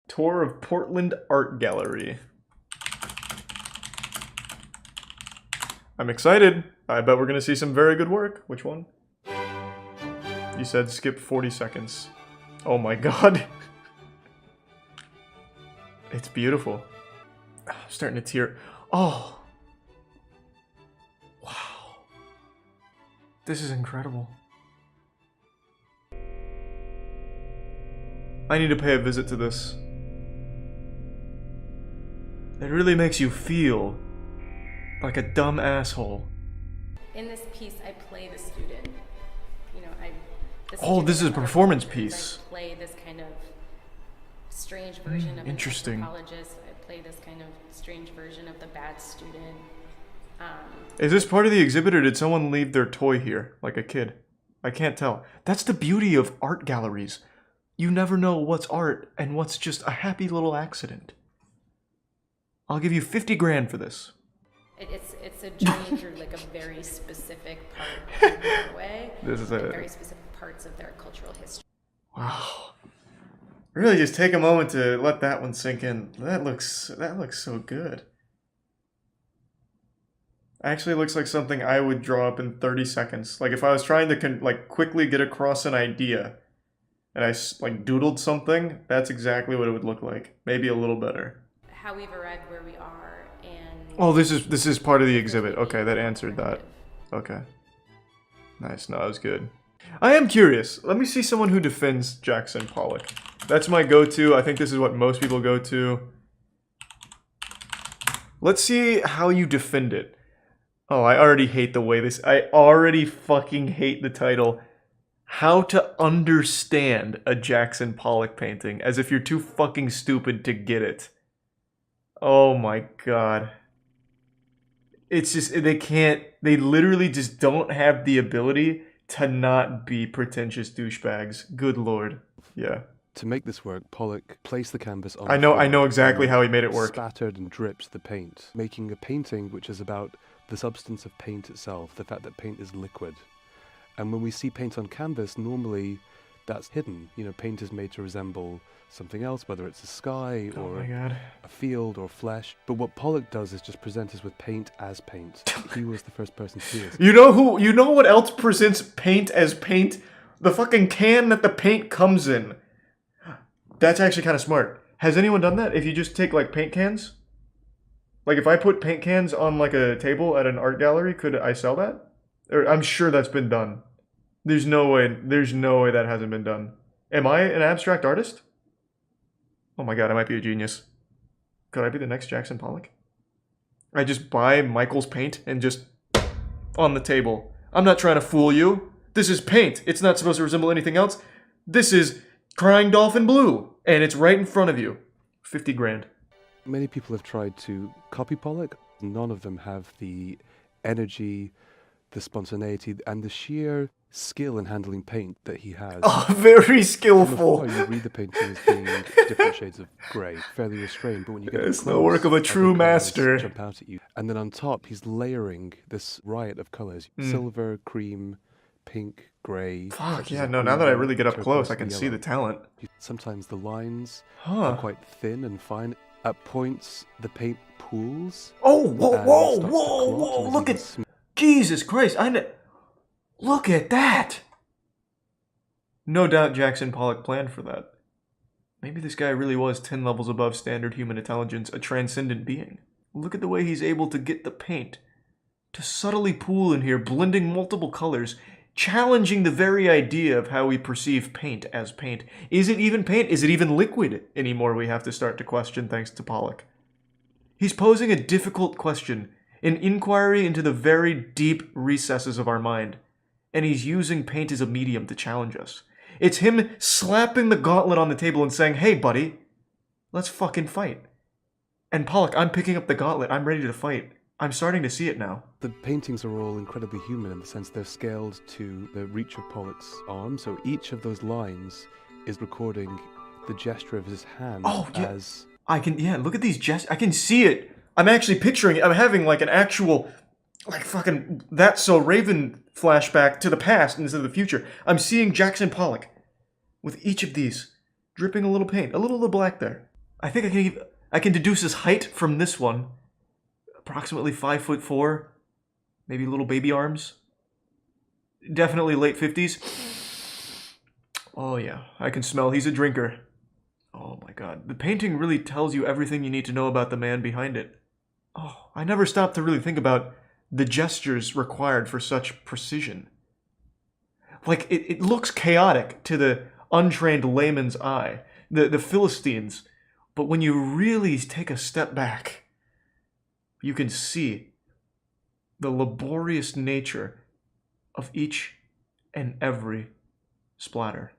Tour of Portland Art Gallery. I'm excited. I bet we're gonna see some very good work. Which one? You said skip 40 seconds. Oh my god. It's beautiful. I'm starting to tear. Oh. Wow. This is incredible. I need to pay a visit to this. It really makes you feel like a dumb asshole. In this piece, I play the student. You know, oh, this is a performance piece. I play this kind of strange version of an anthropologist. I play this kind of strange version of the bad student. Is this part of the exhibit, or did someone leave their toy here, like a kid? I can't tell. That's the beauty of art galleries. You never know what's art and what's just a happy little accident. I'll give you 50 grand for this. It's a journey through like a very specific part of Norway. This is very specific parts of their cultural history. Wow. Really just take a moment to let that one sink in. That looks so good. Actually looks like something I would draw up in 30 seconds. Like if I was trying to quickly get across an idea and I like doodled something, that's exactly what it would look like. Maybe a little better. How we've arrived where we are, and oh, this is part of the exhibit. Okay, that answered that. Okay. Nice. No, that was good. I am curious. Let me see someone who defends Jackson Pollock. That's my go-to. I think this is what most people go to. Let's see how you defend it. Oh, I already hate the way this... I already fucking hate the title. How to understand a Jackson Pollock painting. As if you're too fucking stupid to get it. Oh my god. It's just... They literally just don't have the ability to not be pretentious douchebags. Good lord. Yeah. To make this work, Pollock placed the canvas on I know exactly how he made it work. Spattered and dripped the paint, making a painting which is about the substance of paint itself, the fact that paint is liquid. And when we see paint on canvas, normally that's hidden. You know, paint is made to resemble something else, whether it's a sky or a field or flesh. But what Pollock does is just present us with paint as paint. He was the first person to do this. You know what else presents paint as paint? The fucking can that the paint comes in. That's actually kind of smart. Has anyone done that? If you just take like paint cans? Like if I put paint cans on like a table at an art gallery, could I sell that? Or I'm sure that's been done. There's no way that hasn't been done. Am I an abstract artist? Oh my god, I might be a genius. Could I be the next Jackson Pollock? I just buy Michael's paint and just on the table. I'm not trying to fool you. This is paint. It's not supposed to resemble anything else. This is Crying Dolphin Blue. And it's right in front of you. 50 grand. Many people have tried to copy Pollock. None of them have the energy, the spontaneity, and the sheer skill in handling paint that he has. Oh, very skillful. You read the painting as being different shades of grey, fairly restrained, but when you get it's close, the work of a true master. Jump out at you. And then on top, he's layering this riot of colours. Silver, cream, pink, grey. Fuck, yeah, no, now that I really get up close, I can see the talent. Sometimes the lines are quite thin and fine. At points, the paint pools. Oh, whoa, look at... Jesus Christ, look at that! No doubt Jackson Pollock planned for that. Maybe this guy really was 10 levels above standard human intelligence, a transcendent being. Look at the way he's able to get the paint to subtly pool in here, blending multiple colors, challenging the very idea of how we perceive paint as paint. Is it even paint? Is it even liquid anymore? We have to start to question thanks to Pollock. He's posing a difficult question, an inquiry into the very deep recesses of our mind, and he's using paint as a medium to challenge us. It's him slapping the gauntlet on the table and saying, hey buddy, let's fucking fight. And Pollock, I'm picking up the gauntlet, I'm ready to fight. I'm starting to see it now. The paintings are all incredibly human in the sense they're scaled to the reach of Pollock's arm, so each of those lines is recording the gesture of his hand as... look at these gestures. I can see it. I'm actually picturing it. I'm having like an actual, like fucking That's So Raven flashback to the past instead of the future. I'm seeing Jackson Pollock with each of these dripping a little paint, a little black there. I think I can deduce his height from this one. Approximately 5'4", maybe little baby arms. Definitely late 50s. Oh yeah, I can smell he's a drinker. Oh my god, the painting really tells you everything you need to know about the man behind it. Oh, I never stopped to really think about the gestures required for such precision. Like, it looks chaotic to the untrained layman's eye, the Philistines, but when you really take a step back, you can see the laborious nature of each and every splatter.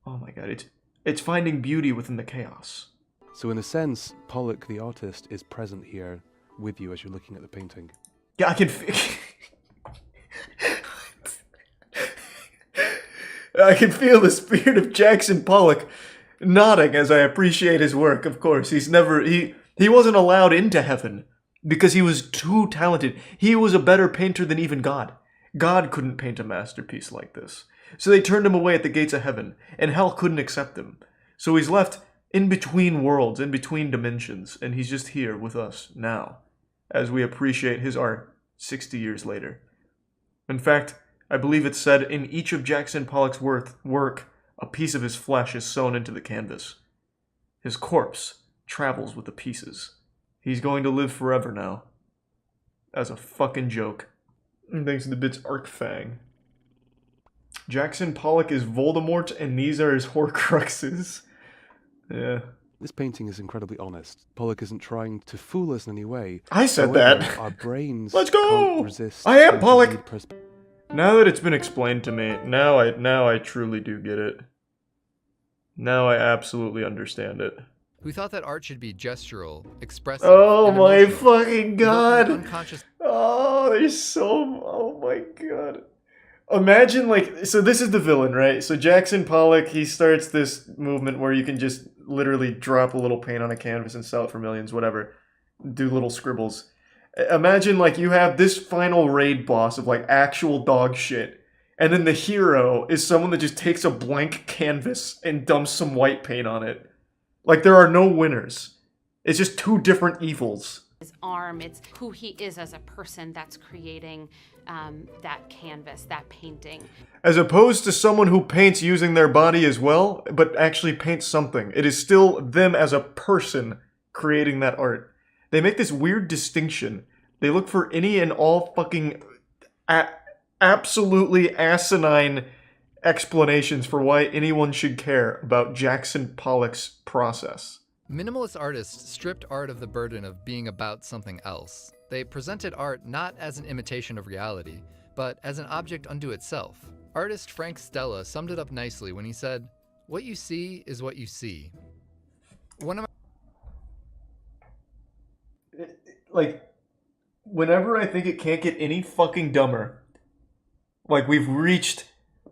Oh my god, it's finding beauty within the chaos. So in a sense, Pollock, the artist, is present here with you as you're looking at the painting. Yeah, I can I can feel the spirit of Jackson Pollock nodding as I appreciate his work, of course. He wasn't allowed into heaven because he was too talented. He was a better painter than even God. God couldn't paint a masterpiece like this. So they turned him away at the gates of heaven, and hell couldn't accept him. So he's left in between worlds, in between dimensions, and he's just here with us now, as we appreciate his art 60 years later. In fact, I believe it's said in each of Jackson Pollock's work, a piece of his flesh is sewn into the canvas. His corpse travels with the pieces. He's going to live forever now. As a fucking joke. And thanks to the bits Arcfang. Jackson Pollock is Voldemort, and these are his Horcruxes. Yeah. This painting is incredibly honest. Pollock isn't trying to fool us in any way. I said However, that. Our brains Let's go! can't resist. I am Pollock! Now that it's been explained to me, now I truly do get it. Now I absolutely understand it. Who thought that art should be gestural, expressive, Oh and my emotional. fucking god! Unconscious. Oh, there's so... Oh my god. Imagine, like... So this is the villain, right? So Jackson Pollock, he starts this movement where you can just literally drop a little paint on a canvas and sell it for millions, whatever. Do little scribbles. Imagine, like, you have this final raid boss of, like, actual dog shit. And then the hero is someone that just takes a blank canvas and dumps some white paint on it. Like, there are no winners. It's just two different evils. His arm, it's who he is as a person that's creating that canvas, that painting. As opposed to someone who paints using their body as well, but actually paints something. It is still them as a person creating that art. They make this weird distinction. They look for any and all fucking absolutely asinine explanations for why anyone should care about Jackson Pollock's process. Minimalist artists stripped art of the burden of being about something else. They presented art not as an imitation of reality, but as an object unto itself. Artist Frank Stella summed it up nicely when he said, "What you see is what you see." Like, whenever I think it can't get any fucking dumber, like we've reached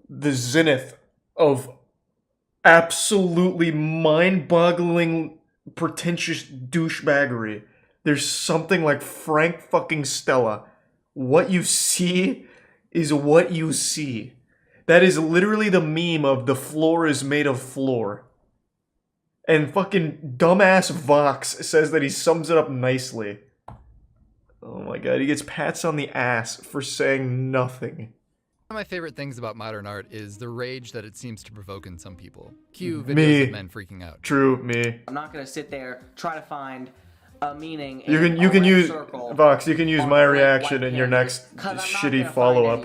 the zenith of absolutely mind-boggling, pretentious douchebaggery, there's something like Frank fucking Stella. What you see is what you see. That is literally the meme of the floor is made of floor. And fucking dumbass Vox says that he sums it up nicely. Oh my god, he gets pats on the ass for saying nothing. One of my favorite things about modern art is the rage that it seems to provoke in some people. Cue videos of men freaking out. True, me. I'm not going to sit there, try to find a meaning. You can use Vox. You can use my reaction in your next shitty follow-up.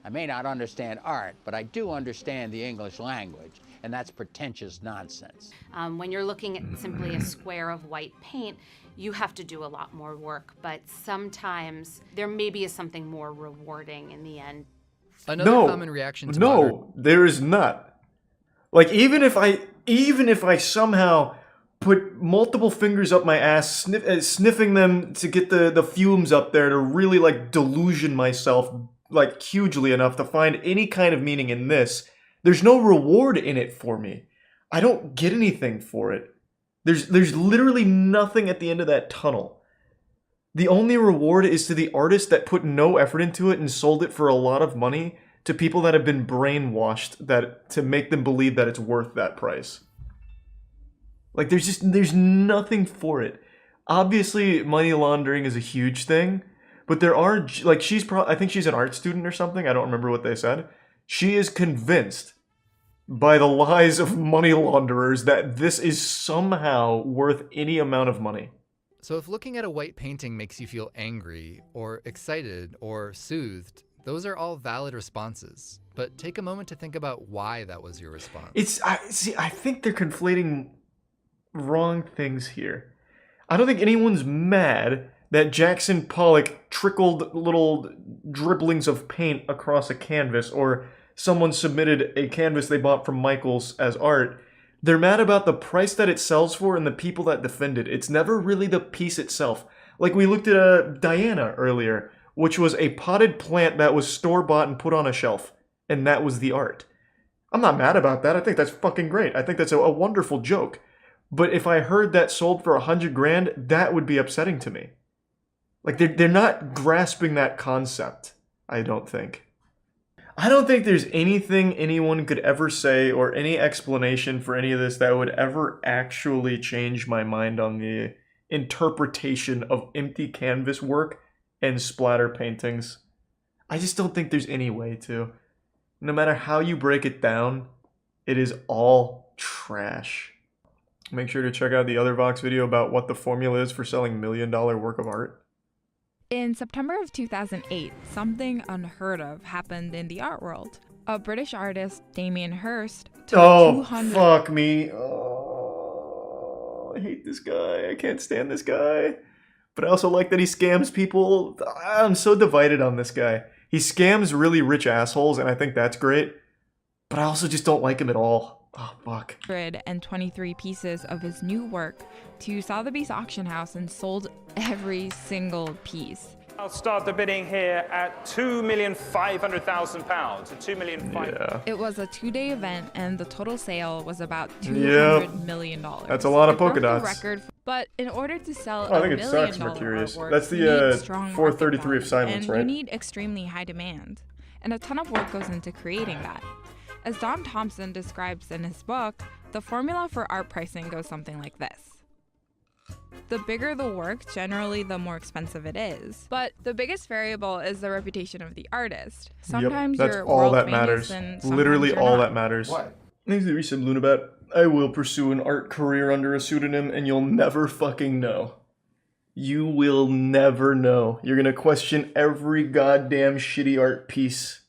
I may not understand art, but I do understand the English language, and that's pretentious nonsense. When you're looking at simply a square of white paint, you have to do a lot more work, but sometimes there maybe is something more rewarding in the end. Another common reaction to modern... No, there is not. Like, even if I somehow put multiple fingers up my ass, sniffing them to get the fumes up there to really, like, delusion myself, like, hugely enough to find any kind of meaning in this, there's no reward in it for me. I don't get anything for it. There's literally nothing at the end of that tunnel. The only reward is to the artist that put no effort into it and sold it for a lot of money to people that have been brainwashed to make them believe that it's worth that price. Like, there's nothing for it. Obviously, money laundering is a huge thing, but there are, like, I think she's an art student or something. I don't remember what they said. She is convinced by the lies of money launderers that this is somehow worth any amount of money. So if looking at a white painting makes you feel angry, or excited, or soothed, those are all valid responses. But take a moment to think about why that was your response. I think they're conflating wrong things here. I don't think anyone's mad that Jackson Pollock trickled little dribblings of paint across a canvas, or someone submitted a canvas they bought from Michaels as art. They're mad about the price that it sells for and the people that defend it. It's never really the piece itself. Like we looked at Diana earlier, which was a potted plant that was store-bought and put on a shelf. And that was the art. I'm not mad about that. I think that's fucking great. I think that's a wonderful joke. But if I heard that sold for $100,000, that would be upsetting to me. Like, they're not grasping that concept, I don't think. I don't think there's anything anyone could ever say or any explanation for any of this that would ever actually change my mind on the interpretation of empty canvas work and splatter paintings. I just don't think there's any way to. No matter how you break it down, it is all trash. Make sure to check out the other Vox video about what the formula is for selling $1 million work of art. In September of 2008, something unheard of happened in the art world. A British artist, Damien Hirst, took Fuck me. Oh, I hate this guy. I can't stand this guy. But I also like that he scams people. I'm so divided on this guy. He scams really rich assholes, and I think that's great. But I also just don't like him at all. Oh, fuck. 123 pieces of his new work to Sotheby's auction house and sold every single piece. I'll start the bidding here at £2,500,000. Yeah. It was a 2-day event, and the total sale was about $200 million. That's a lot of It polka broke the dots. record, but in order to sell I $1 think it million sucks, Mercurius. artwork, That's the, you need strong 433 of market silence, value, right? And you need extremely high demand, and a ton of work goes into creating that. As Don Thompson describes in his book, the formula for art pricing goes something like this. The bigger the work, generally the more expensive it is. But the biggest variable is the reputation of the artist. Sometimes that's you're all that world matters. famous and sometimes Literally you're all not. that matters. What? Thanks to Resub Lunabat. I will pursue an art career under a pseudonym, and you'll never fucking know. You will never know. You're gonna question every goddamn shitty art piece,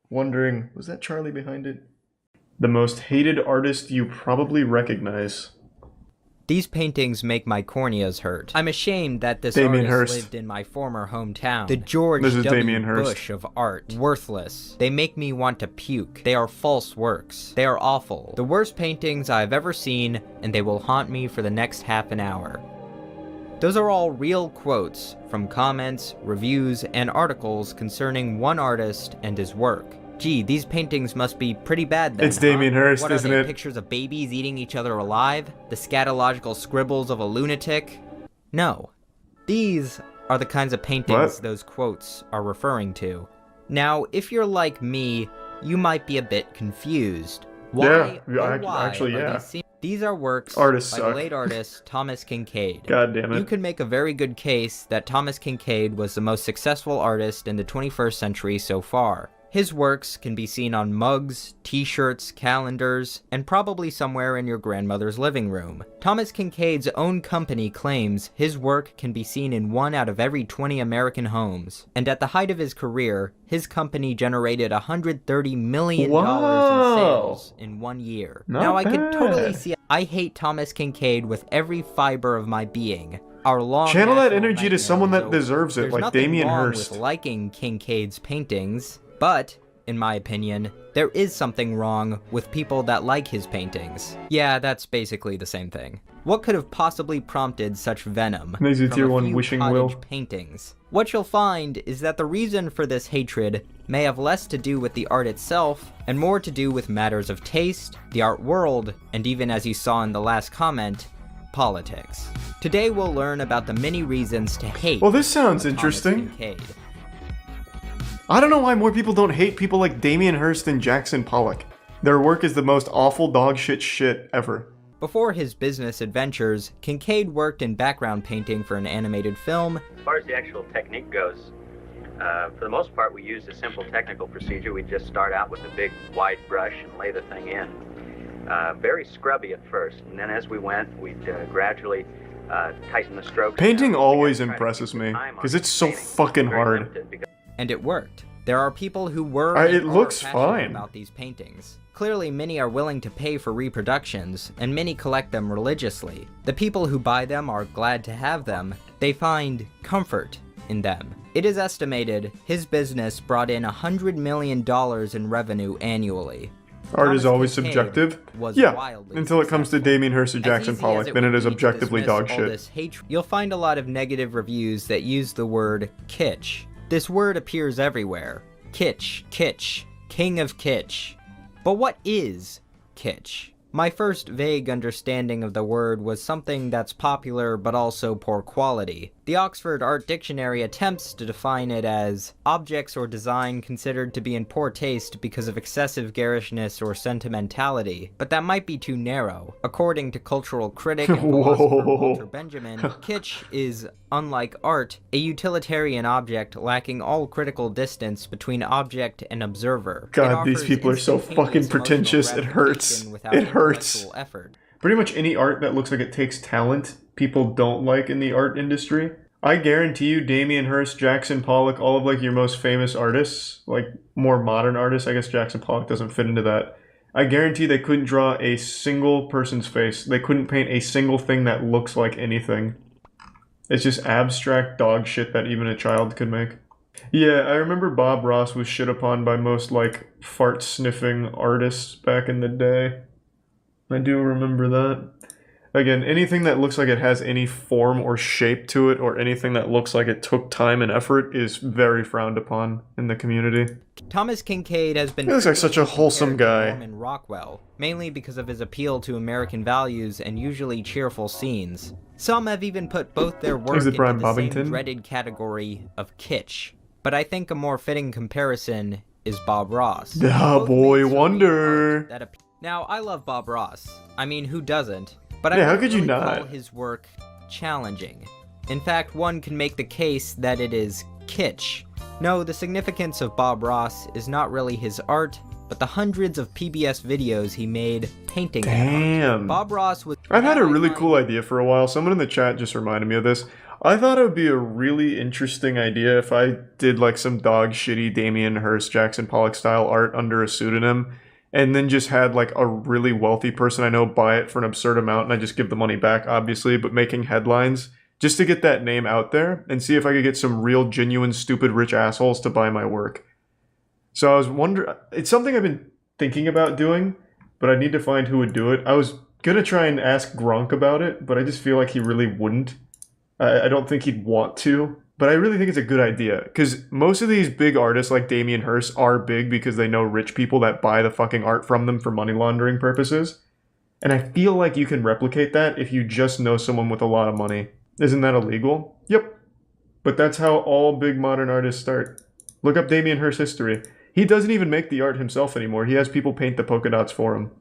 wondering, was that Charlie behind it? The most hated artist you probably recognize. These paintings make my corneas hurt. I'm ashamed that this Damien artist Hirst. lived in my former hometown. The George This is W. Damien Hirst. Bush of art. Worthless. They make me want to puke. They are false works. They are awful. The worst paintings I've ever seen, and they will haunt me for the next half an hour. Those are all real quotes from comments, reviews, and articles concerning one artist and his work. Gee, these paintings must be pretty bad then, It's Damien Hirst, what isn't are they, it? pictures of babies eating each other alive? The scatological scribbles of a lunatic? No. These are the kinds of paintings those quotes are referring to. Now, if you're like me, you might be a bit confused. Why, actually, yeah. These are works Artists by suck. the late artist Thomas Kinkade. God damn it. You could make a very good case that Thomas Kinkade was the most successful artist in the 21st century so far. His works can be seen on mugs, t-shirts, calendars, and probably somewhere in your grandmother's living room. Thomas Kinkade's own company claims his work can be seen in 1 out of every 20 American homes. And at the height of his career, his company generated $130 million in sales in 1 year. Not I can totally bad. see. I hate Thomas Kinkade with every fiber of my being. Our long Channel that national energy to nightmare someone is that over. deserves it, There's like nothing Damien wrong Hirst. with liking Kinkade's paintings, but, in my opinion, there is something wrong with people that like his paintings. Yeah, that's basically the same thing. What could have possibly prompted such venom There's a from tier a 1 few wishing cottage will. paintings? What you'll find is that the reason for this hatred may have less to do with the art itself, and more to do with matters of taste, the art world, and even as you saw in the last comment, politics. Today we'll learn about the many reasons to hate. Well, this sounds Thomas interesting. Kinkade. I don't know why more people don't hate people like Damien Hirst and Jackson Pollock. Their work is the most awful dog shit ever. Before his business adventures, Kincaid worked in background painting for an animated film. As far as the actual technique goes, for the most part we used a simple technical procedure. We'd just start out with a big wide brush and lay the thing in. Very scrubby at first, and then as we went, we'd gradually tighten the strokes. Painting always impresses me, because it's so fucking hard. And it worked. There are people who were it looks fine about these paintings. Clearly, many are willing to pay for reproductions, and many collect them religiously. The people who buy them are glad to have them. They find comfort in them. It is estimated his business brought in $100 million in revenue annually. Art is always subjective. Yeah, until it comes to Damien Hirst or Jackson As easy Pollock, as then would it is be to objectively dismiss dog all shit. this hatred, you'll find a lot of negative reviews that use the word kitsch. This word appears everywhere. Kitsch, kitsch, king of kitsch. But what is kitsch? My first vague understanding of the word was something that's popular but also poor quality. The Oxford Art Dictionary attempts to define it as objects or design considered to be in poor taste because of excessive garishness or sentimentality, but that might be too narrow. According to cultural critic and philosopher Walter Benjamin, kitsch is, unlike art, a utilitarian object lacking all critical distance between object and observer. God, these people are so fucking pretentious, it hurts. It hurts. Effort. Pretty much any art that looks like it takes talent, people don't like in the art industry. I guarantee you, Damien Hirst, Jackson Pollock, all of like your most famous artists, like more modern artists, I guess Jackson Pollock doesn't fit into that. I guarantee they couldn't draw a single person's face. They couldn't paint a single thing that looks like anything. It's just abstract dog shit that even a child could make. Yeah, I remember Bob Ross was shit upon by most like fart-sniffing artists back in the day. I do remember that. Again, anything that looks like it has any form or shape to it, or anything that looks like it took time and effort, is very frowned upon in the community. Thomas Kincaid has been... He looks like such a wholesome guy. ...in Rockwell, mainly because of his appeal to American values and usually cheerful scenes. Some have even put both their work into the same dreaded category of kitsch. But I think a more fitting comparison is Bob Ross. The boy wonder. Now, I love Bob Ross. I mean, who doesn't? But yeah, I how could you really not? Call his work challenging. In fact, one can make the case that it is kitsch. No, the significance of Bob Ross is not really his art, but the hundreds of PBS videos he made painting art. Bob Ross was... I've had a really cool idea for a while. Someone in the chat just reminded me of this. I thought it would be a really interesting idea if I did like some dog shitty Damien Hirst, Jackson Pollock style art under a pseudonym, and then just had like a really wealthy person I know buy it for an absurd amount, and I just give the money back, obviously, but making headlines just to get that name out there and see if I could get some real, genuine, stupid, rich assholes to buy my work. So I was wondering, it's something I've been thinking about doing, but I need to find who would do it. I was gonna try and ask Gronk about it, but I just feel like he really wouldn't. I don't think he'd want to, but I really think it's a good idea, because most of these big artists like Damien Hirst are big because they know rich people that buy the fucking art from them for money laundering purposes. And I feel like you can replicate that if you just know someone with a lot of money. Isn't that illegal? Yep. But that's how all big modern artists start. Look up Damien Hirst's history. He doesn't even make the art himself anymore. He has people paint the polka dots for him.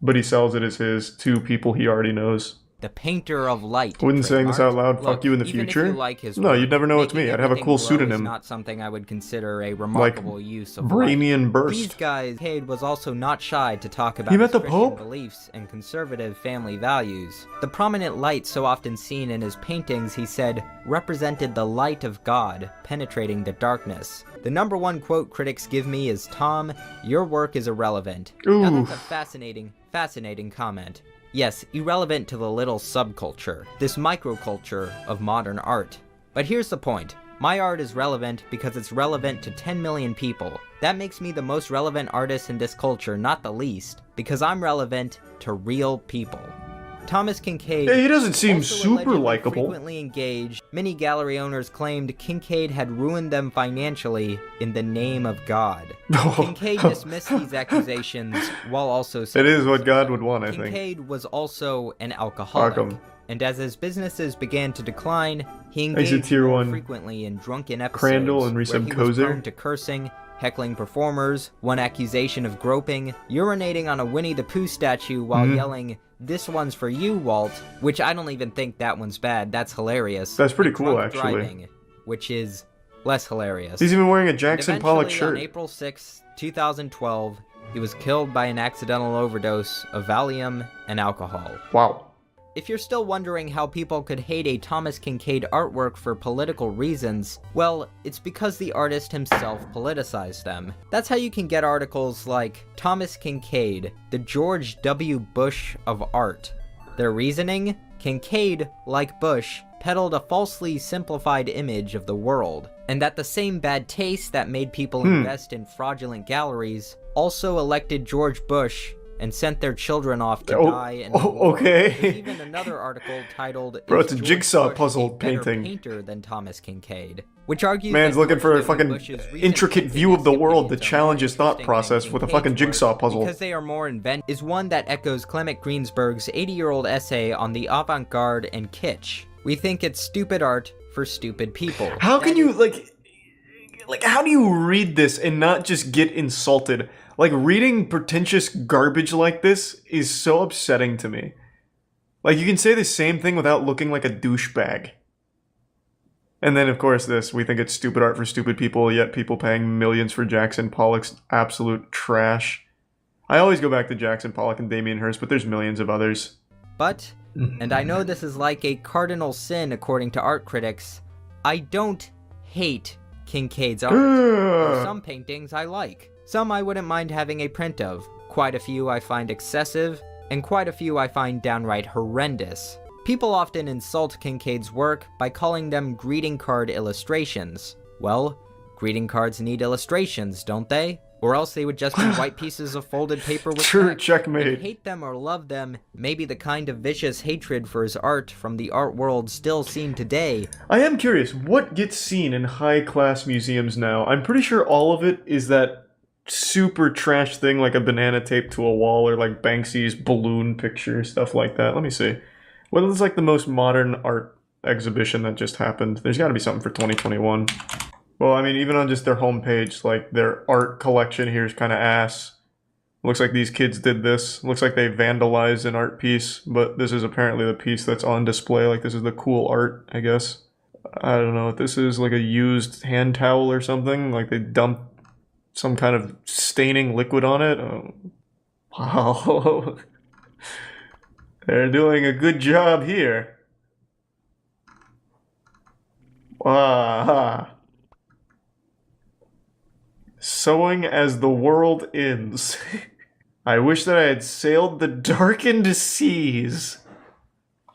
But he sells it as his to people he already knows. The painter of light. Wouldn't saying this out loud fuck Look, you in the even future? If you like his no, work, you'd never know it's me. I'd have a cool Is pseudonym. not something I would consider a remarkable use of Bramian light. Burst. These guys, Cade was also not shy to talk about He met his the Christian Pope? beliefs and conservative family values. The prominent light so often seen in his paintings, he said, represented the light of God penetrating the darkness. The number one quote critics give me is, "Tom, your work is irrelevant." Ooh. Now that's a fascinating comment. Yes, irrelevant to the little subculture, this microculture of modern art. But here's the point. My art is relevant because it's relevant to 10 million people. That makes me the most relevant artist in this culture, not the least, because I'm relevant to real people. Thomas Kincaid... Yeah, he doesn't seem also super likable. Frequently engaged, many gallery owners claimed Kincaid had ruined them financially in the name of God. Kincaid dismissed these accusations while also saying... It is what God would want, I think. Kincaid was also an alcoholic. And as his businesses began to decline, he engaged more frequently in drunken epissodes Crandall and where he was prone to cursing, heckling performers, one accusation of groping, urinating on a Winnie the Pooh statue while yelling, "This one's for you, Walt," which I don't even think that one's bad, that's hilarious. That's pretty and cool, drunk actually. driving, which is less hilarious. He's even wearing a Jackson Pollock Eventually, shirt. on April 6, 2012, he was killed by an accidental overdose of Valium and alcohol. Wow. If you're still wondering how people could hate a Thomas Kinkade artwork for political reasons, well, it's because the artist himself politicized them. That's how you can get articles like Thomas Kinkade, the George W. Bush of art. Their reasoning? Kinkade, like Bush, peddled a falsely simplified image of the world, and that the same bad taste that made people invest in fraudulent galleries also elected George Bush and sent their children off to die in the war. Okay. There's even another article titled, Bro, "Is it's a George jigsaw Bush puzzle a better painting." painter than Thomas Kinkade?" Which argues Man's that looking for a George W. fucking Bush's recent intricate view of the world to paintings are challenge more his thought interesting process than with a Kinkade's fucking jigsaw work puzzle. Because they are more inventive, is one that echoes Clement Greenberg's 80-year-old essay on the avant-garde and kitsch. We think it's stupid art for stupid people. How can you, like, how do you read this and not just get insulted? Like, reading pretentious garbage like this is so upsetting to me. Like, you can say the same thing without looking like a douchebag. And then, of course, this. We think it's stupid art for stupid people, yet people paying millions for Jackson Pollock's absolute trash. I always go back to Jackson Pollock and Damien Hirst, but there's millions of others. But, and I know this is like a cardinal sin according to art critics, I don't hate Kinkade's art. There are some paintings I like. Some I wouldn't mind having a print of. Quite a few I find excessive, and quite a few I find downright horrendous. People often insult Kinkade's work by calling them greeting card illustrations. Well, greeting cards need illustrations, don't they? Or else they would just be white pieces of folded paper with text. Checkmate. And hate them or love them, maybe the kind of vicious hatred for his art from the art world still seen today. I am curious, what gets seen in high-class museums now? I'm pretty sure all of it is that super trash thing, like a banana taped to a wall, or like Banksy's balloon picture, stuff like that. Let me see. What is like the most modern art exhibition that just happened? There's got to be something for 2021. Well, I mean, even on just their homepage, like their art collection here is kind of ass. Looks like these kids did this. Looks like they vandalized an art piece, but this is apparently the piece that's on display. Like, this is the cool art, I guess. I don't know what this is, like a used hand towel or something. Like they dumped some kind of staining liquid on it. Oh. Wow. They're doing a good job here. Wow. Sewing as the world ends. I wish that I had sailed the darkened seas.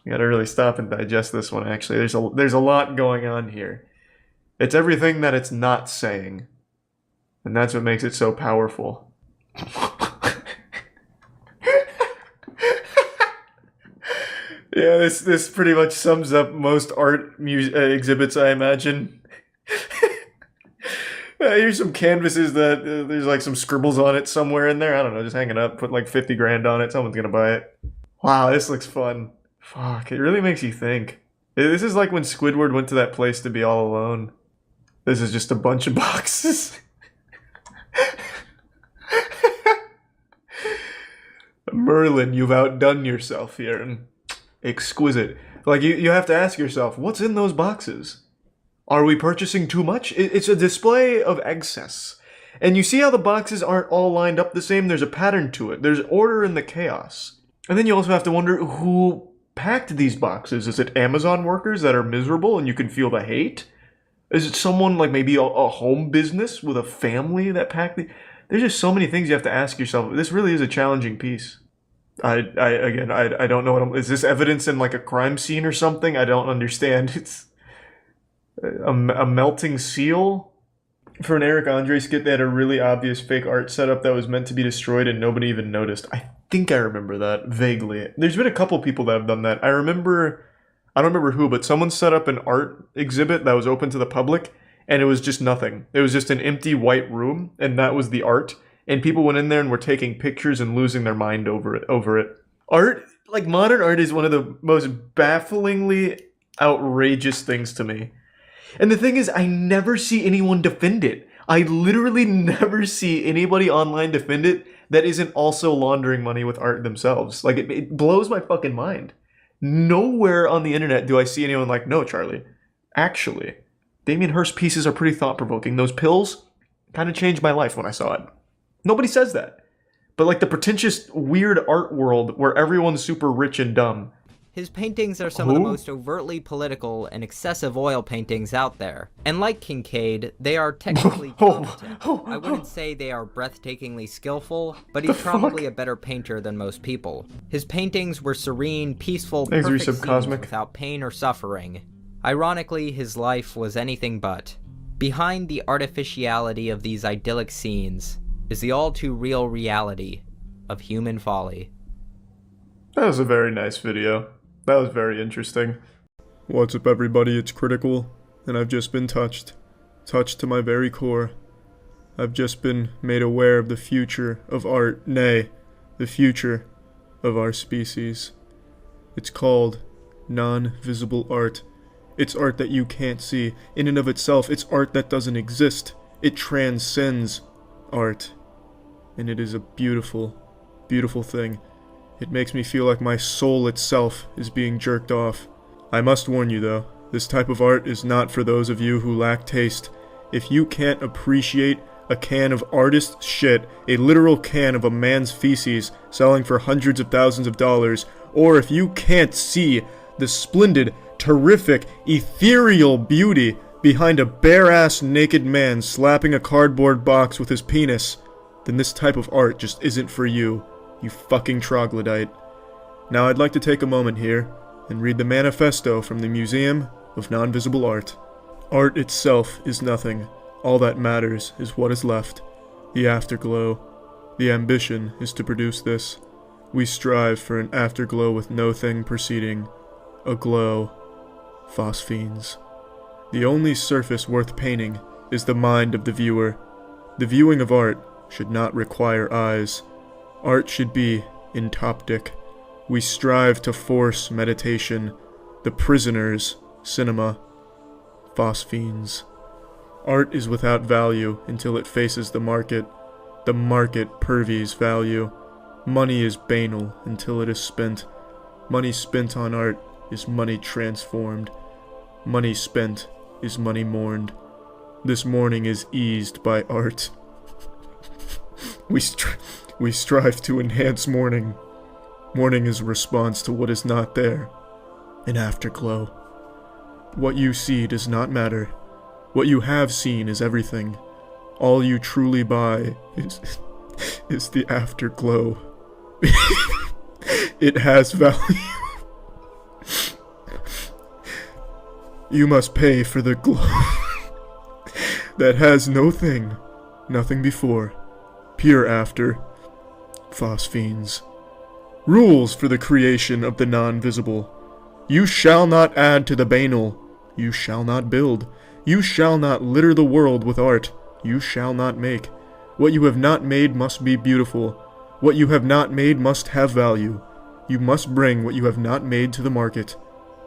You gotta really stop and digest this one, actually. There's a lot going on here. It's everything that it's not saying. And that's what makes it so powerful. Yeah, this pretty much sums up most art exhibits, I imagine. Here's some canvases that there's like some scribbles on it somewhere in there. I don't know, just hang it up, put like 50 grand on it. Someone's gonna buy it. Wow, this looks fun. Fuck, it really makes you think. This is like when Squidward went to that place to be all alone. This is just a bunch of boxes. Merlin, you've outdone yourself here. And exquisite. Like, you have to ask yourself, what's in those boxes? Are we purchasing too much? It's a display of excess. And you see how the boxes aren't all lined up the same? There's a pattern to it. There's order in the chaos. And then you also have to wonder who packed these boxes. Is it Amazon workers that are miserable and you can feel the hate? Is it someone like maybe a home business with a family that packed the... There's just so many things you have to ask yourself. This really is a challenging piece. I don't know what is this evidence in like a crime scene or something? I don't understand. It's a melting seal. For an Eric Andre skit, they had a really obvious fake art setup that was meant to be destroyed and nobody even noticed. I think I remember that vaguely. There's been a couple people that have done that. I don't remember who, but someone set up an art exhibit that was open to the public and it was just nothing. It was just an empty white room and that was the art. And people went in there and were taking pictures and losing their mind over it. Art, like modern art, is one of the most bafflingly outrageous things to me. And the thing is, I never see anyone defend it. I literally never see anybody online defend it that isn't also laundering money with art themselves. Like, it blows my fucking mind. Nowhere on the internet do I see anyone like, no, Charlie, actually, Damien Hirst's pieces are pretty thought-provoking. Those pills kind of changed my life when I saw it. Nobody says that. But like the pretentious, weird art world where everyone's super rich and dumb. His paintings are some of the most overtly political and excessive oil paintings out there. And like Kincaid, they are technically competent. I wouldn't say they are breathtakingly skillful, but he's probably a better painter than most people. His paintings were serene, peaceful, perfect scenes without pain or suffering. Ironically, his life was anything but. Behind the artificiality of these idyllic scenes is the all-too-real reality of human folly. That was a very nice video. That was very interesting. What's up, everybody? It's Critical, and I've just been touched. Touched to my very core. I've just been made aware of the future of art, nay, the future of our species. It's called non-visible art. It's art that you can't see. In and of itself, it's art that doesn't exist. It transcends art. And it is a beautiful, beautiful thing. It makes me feel like my soul itself is being jerked off. I must warn you though, this type of art is not for those of you who lack taste. If you can't appreciate a can of artist shit, a literal can of a man's feces selling for hundreds of thousands of dollars, or if you can't see the splendid, terrific, ethereal beauty behind a bare-ass naked man slapping a cardboard box with his penis, then this type of art just isn't for you, you fucking troglodyte. Now I'd like to take a moment here and read the manifesto from the Museum of Non-Visible Art. Art itself is nothing. All that matters is what is left, the afterglow. The ambition is to produce this. We strive for an afterglow with no thing preceding. A glow. Phosphenes. The only surface worth painting is the mind of the viewer. The viewing of art should not require eyes. Art should be entoptic. We strive to force meditation. The prisoners, cinema. Phosphenes. Art is without value until it faces the market. The market purveys value. Money is banal until it is spent. Money spent on art is money transformed. Money spent is money mourned. This mourning is eased by art. We strive to enhance mourning. Mourning is a response to what is not there. An afterglow. What you see does not matter. What you have seen is everything. All you truly buy is the afterglow. It has value. You must pay for the glow that has no thing, nothing before, pure after. Phosphenes. Rules for the creation of the non-visible. You shall not add to the banal. You shall not build. You shall not litter the world with art. You shall not make. What you have not made must be beautiful. What you have not made must have value. You must bring what you have not made to the market.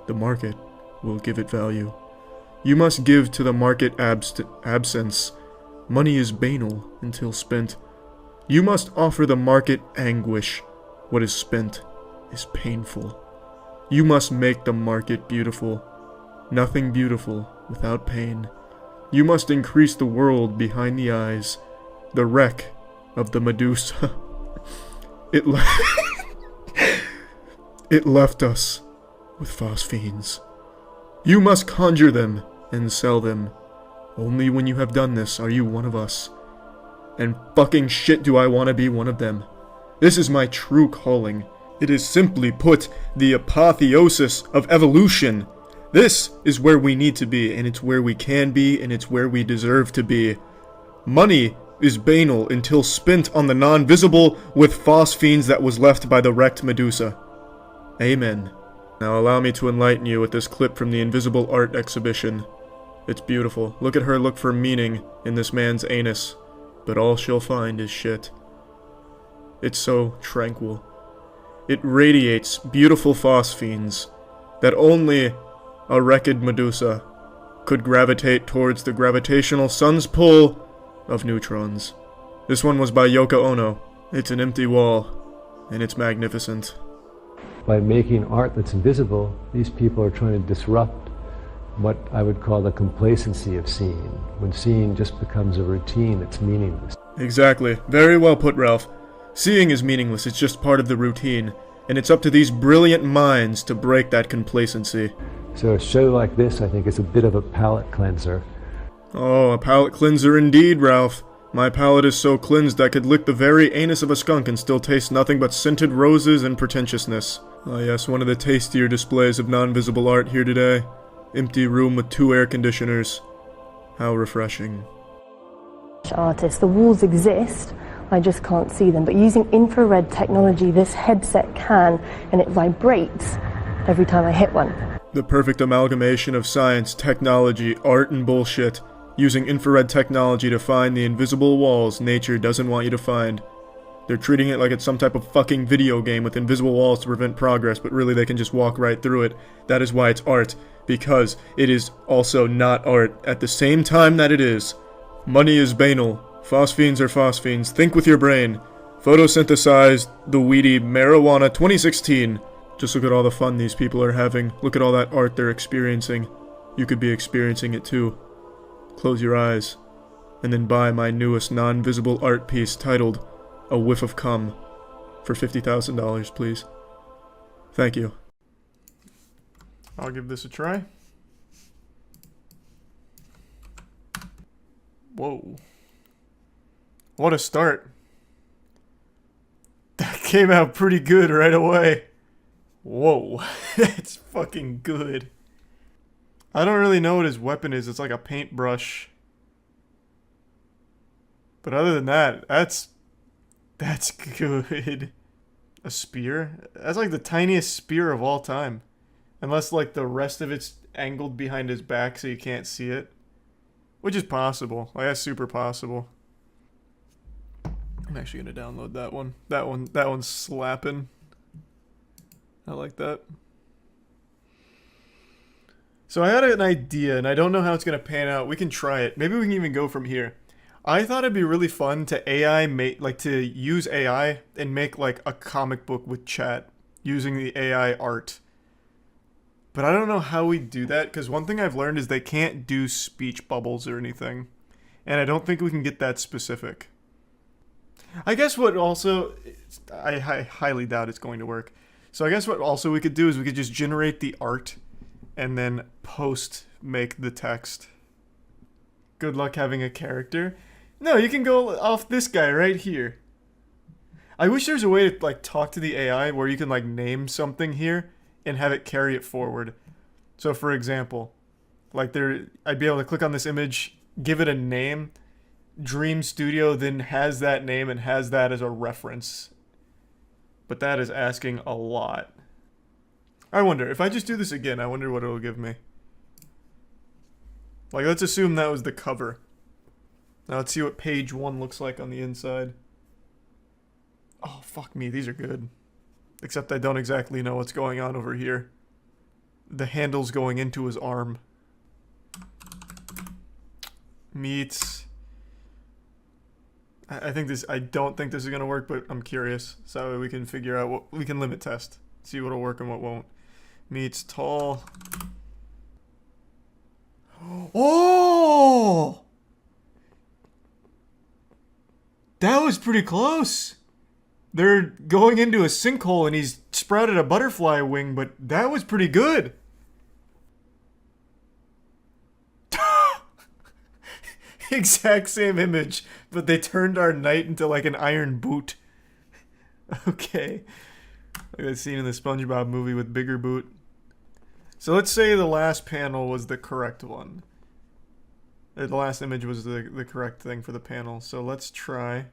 The market will give it value. You must give to the market absence. Money is banal until spent. You must offer the market anguish. What is spent is painful. You must make the market beautiful. Nothing beautiful without pain. You must increase the world behind the eyes. The wreck of the Medusa. It left us with phosphenes. You must conjure them and sell them. Only when you have done this are you one of us. And fucking shit do I want to be one of them. This is my true calling. It is simply put the apotheosis of evolution. This is where we need to be, and it's where we can be, and it's where we deserve to be. Money is banal until spent on the non-visible with phosphenes that was left by the wrecked Medusa. Amen. Now allow me to enlighten you with this clip from the Invisible Art exhibition. It's beautiful. Look at her look for meaning in this man's anus, but all she'll find is shit. It's so tranquil. It radiates beautiful phosphenes that only a wrecked Medusa could gravitate towards the gravitational sun's pull of neutrons. This one was by Yoko Ono. It's an empty wall, and it's magnificent. By making art that's invisible, these people are trying to disrupt what I would call the complacency of seeing, when seeing just becomes a routine that's meaningless. Exactly. Very well put, Ralph. Seeing is meaningless, it's just part of the routine, and it's up to these brilliant minds to break that complacency. So a show like this, I think, is a bit of a palate cleanser. Oh, a palate cleanser indeed, Ralph. My palate is so cleansed I could lick the very anus of a skunk and still taste nothing but scented roses and pretentiousness. Ah yes, one of the tastier displays of non-visible art here today. Empty room with 2 air conditioners. How refreshing. Artists, the walls exist, I just can't see them, but using infrared technology this headset can, and it vibrates every time I hit one. The perfect amalgamation of science, technology, art, and bullshit. Using infrared technology to find the invisible walls nature doesn't want you to find. They're treating it like it's some type of fucking video game with invisible walls to prevent progress, but really they can just walk right through it. That is why it's art, because it is also not art at the same time that it is. Money is banal. Phosphenes are phosphenes. Think with your brain. Photosynthesized the weedy marijuana 2016. Just look at all the fun these people are having. Look at all that art they're experiencing. You could be experiencing it too. Close your eyes, and then buy my newest non-visible art piece titled A Whiff of Cum for $50,000, please. Thank you. I'll give this a try. Whoa. What a start. That came out pretty good right away. Whoa. That's fucking good. I don't really know what his weapon is. It's like a paintbrush. But other than that, that's good. A spear? That's like the tiniest spear of all time. Unless like the rest of it's angled behind his back so you can't see it. Which is possible. Like that's super possible. I'm actually gonna download that one. That one's slapping. I like that. So I had an idea, and I don't know how it's going to pan out. We can try it. Maybe we can even go from here. I thought it'd be really fun to use AI and make like a comic book with chat using the AI art. But I don't know how we do that, because one thing I've learned is they can't do speech bubbles or anything. And I don't think we can get that specific. I guess what also... I highly doubt it's going to work. So I guess what also we could do is we could just generate the art and then make the text. Good luck having a character. No, you can go off this guy right here. I wish there's a way to like talk to the AI where you can like name something here and have it carry it forward. So for example, like I'd be able to click on this image, give it a name, Dream Studio then has that name and has that as a reference. But that is asking a lot. I wonder, if I just do this again, I wonder what it'll give me. Like, let's assume that was the cover. Now let's see what page 1 looks like on the inside. Oh, fuck me, these are good. Except I don't exactly know what's going on over here. The handle's going into his arm. Meets... I don't think this is gonna work, but I'm curious. So we can figure out what... We can limit test. See what'll work and what won't. Meets tall. Oh! That was pretty close. They're going into a sinkhole and he's sprouted a butterfly wing, but that was pretty good. Exact same image, but they turned our knight into like an iron boot. Okay. Like that scene in the SpongeBob movie with Bigger Boot. So let's say the last panel was the correct one. The last image was the correct thing for the panel. So let's try.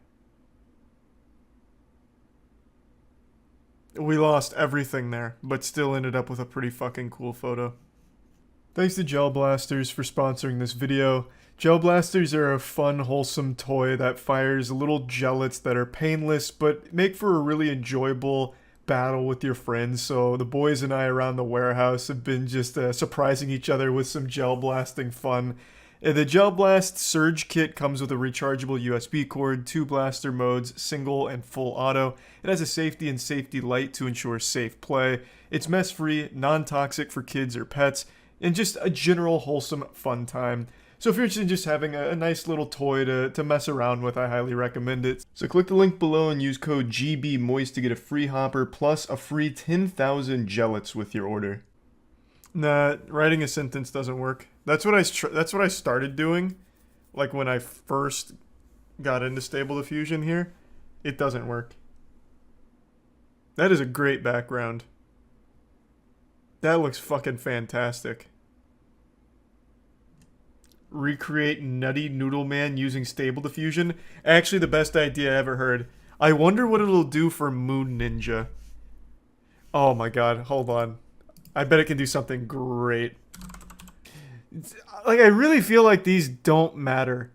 We lost everything there, but still ended up with a pretty fucking cool photo. Thanks to Gel Blasters for sponsoring this video. Gel Blasters are a fun, wholesome toy that fires little gellets that are painless, but make for a really enjoyable battle with your friends. So the boys and I around the warehouse have been just surprising each other with some gel blasting fun. The Gel Blast Surge Kit comes with a rechargeable USB cord, 2 blaster modes, single and full auto. It has a safety and safety light to ensure safe play. It's mess-free, non-toxic for kids or pets, and just a general wholesome fun time. So if you're interested in just having a nice little toy to mess around with, I highly recommend it. So click the link below and use code GBMOIST to get a free hopper plus a free 10,000 gellets with your order. Nah, writing a sentence doesn't work. That's what I started doing, like when I first got into Stable Diffusion here. It doesn't work. That is a great background. That looks fucking fantastic. Recreate Nutty Noodle Man using Stable Diffusion. Actually, the best idea I ever heard. I wonder what it'll do for Moon Ninja. Oh my god, hold on. I bet it can do something great. Like, I really feel like these don't matter.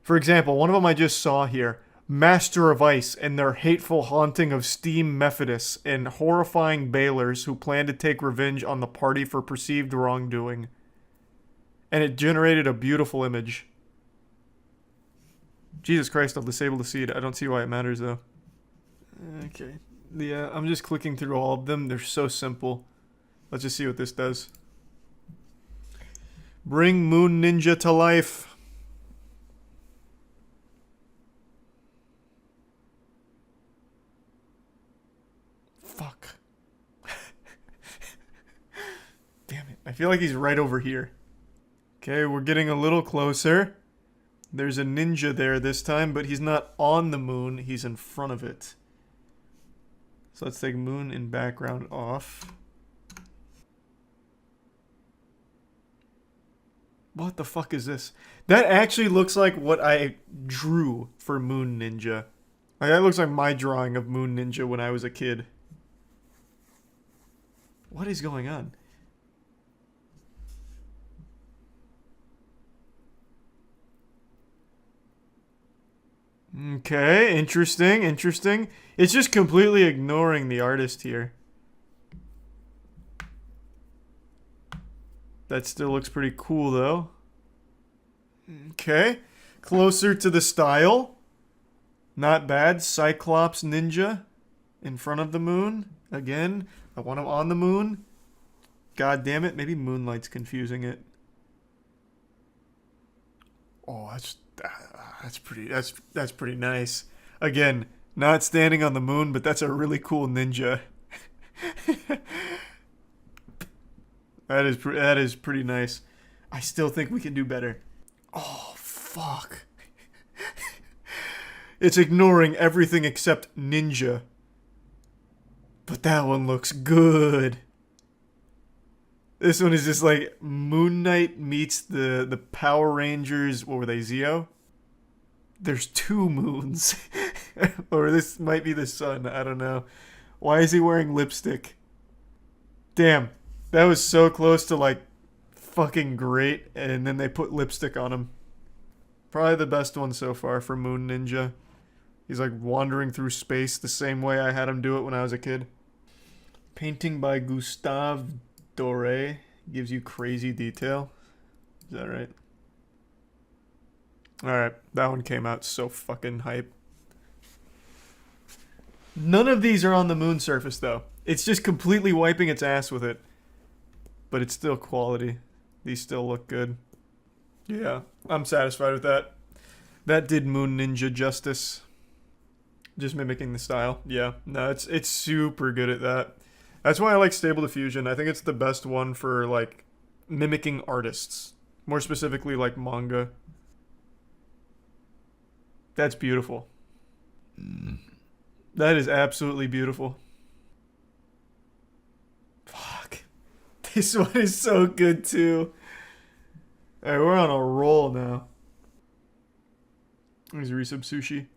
For example, one of them I just saw here. Master of Ice and their hateful haunting of Steam Methodist and horrifying Bailers who plan to take revenge on the party for perceived wrongdoing. And it generated a beautiful image. Jesus Christ, I'll disable the seed. I don't see why it matters, though. Okay. Yeah, I'm just clicking through all of them. They're so simple. Let's just see what this does. Bring Moon Ninja to life. Fuck. Damn it. I feel like he's right over here. Okay, we're getting a little closer. There's a ninja there this time, but he's not on the moon. He's in front of it. So let's take moon in background off. What the fuck is this? That actually looks like what I drew for Moon Ninja. Like, that looks like my drawing of Moon Ninja when I was a kid. What is going on? Okay, interesting, interesting. It's just completely ignoring the artist here. That still looks pretty cool, though. Okay. Closer to the style. Not bad. Cyclops Ninja in front of the moon. Again, I want him on the moon. God damn it. Maybe Moonlight's confusing it. Oh, that's pretty nice. Again, not standing on the moon, but that's a really cool ninja. That is pretty nice. I still think we can do better. Oh, fuck. It's ignoring everything except ninja. But that one looks good. This one is just like Moon Knight meets the Power Rangers. What were they, Zeo? There's 2 moons. Or this might be the sun. I don't know. Why is he wearing lipstick? Damn. That was so close to, like, fucking great, and then they put lipstick on him. Probably the best one so far for Moon Ninja. He's, like, wandering through space the same way I had him do it when I was a kid. Painting by Gustave Doré gives you crazy detail. Is that right? Alright, that one came out so fucking hype. None of these are on the moon surface, though. It's just completely wiping its ass with it. But it's still quality. These still look good. Yeah, I'm satisfied with that. That did Moon Ninja justice. Just mimicking the style. Yeah, no, it's super good at that. That's why I like Stable Diffusion. I think it's the best one for, like, mimicking artists. More specifically, like, manga. That's beautiful. That is absolutely beautiful. Fuck. This one is so good, too. Alright, we're on a roll now. There's resub sushi.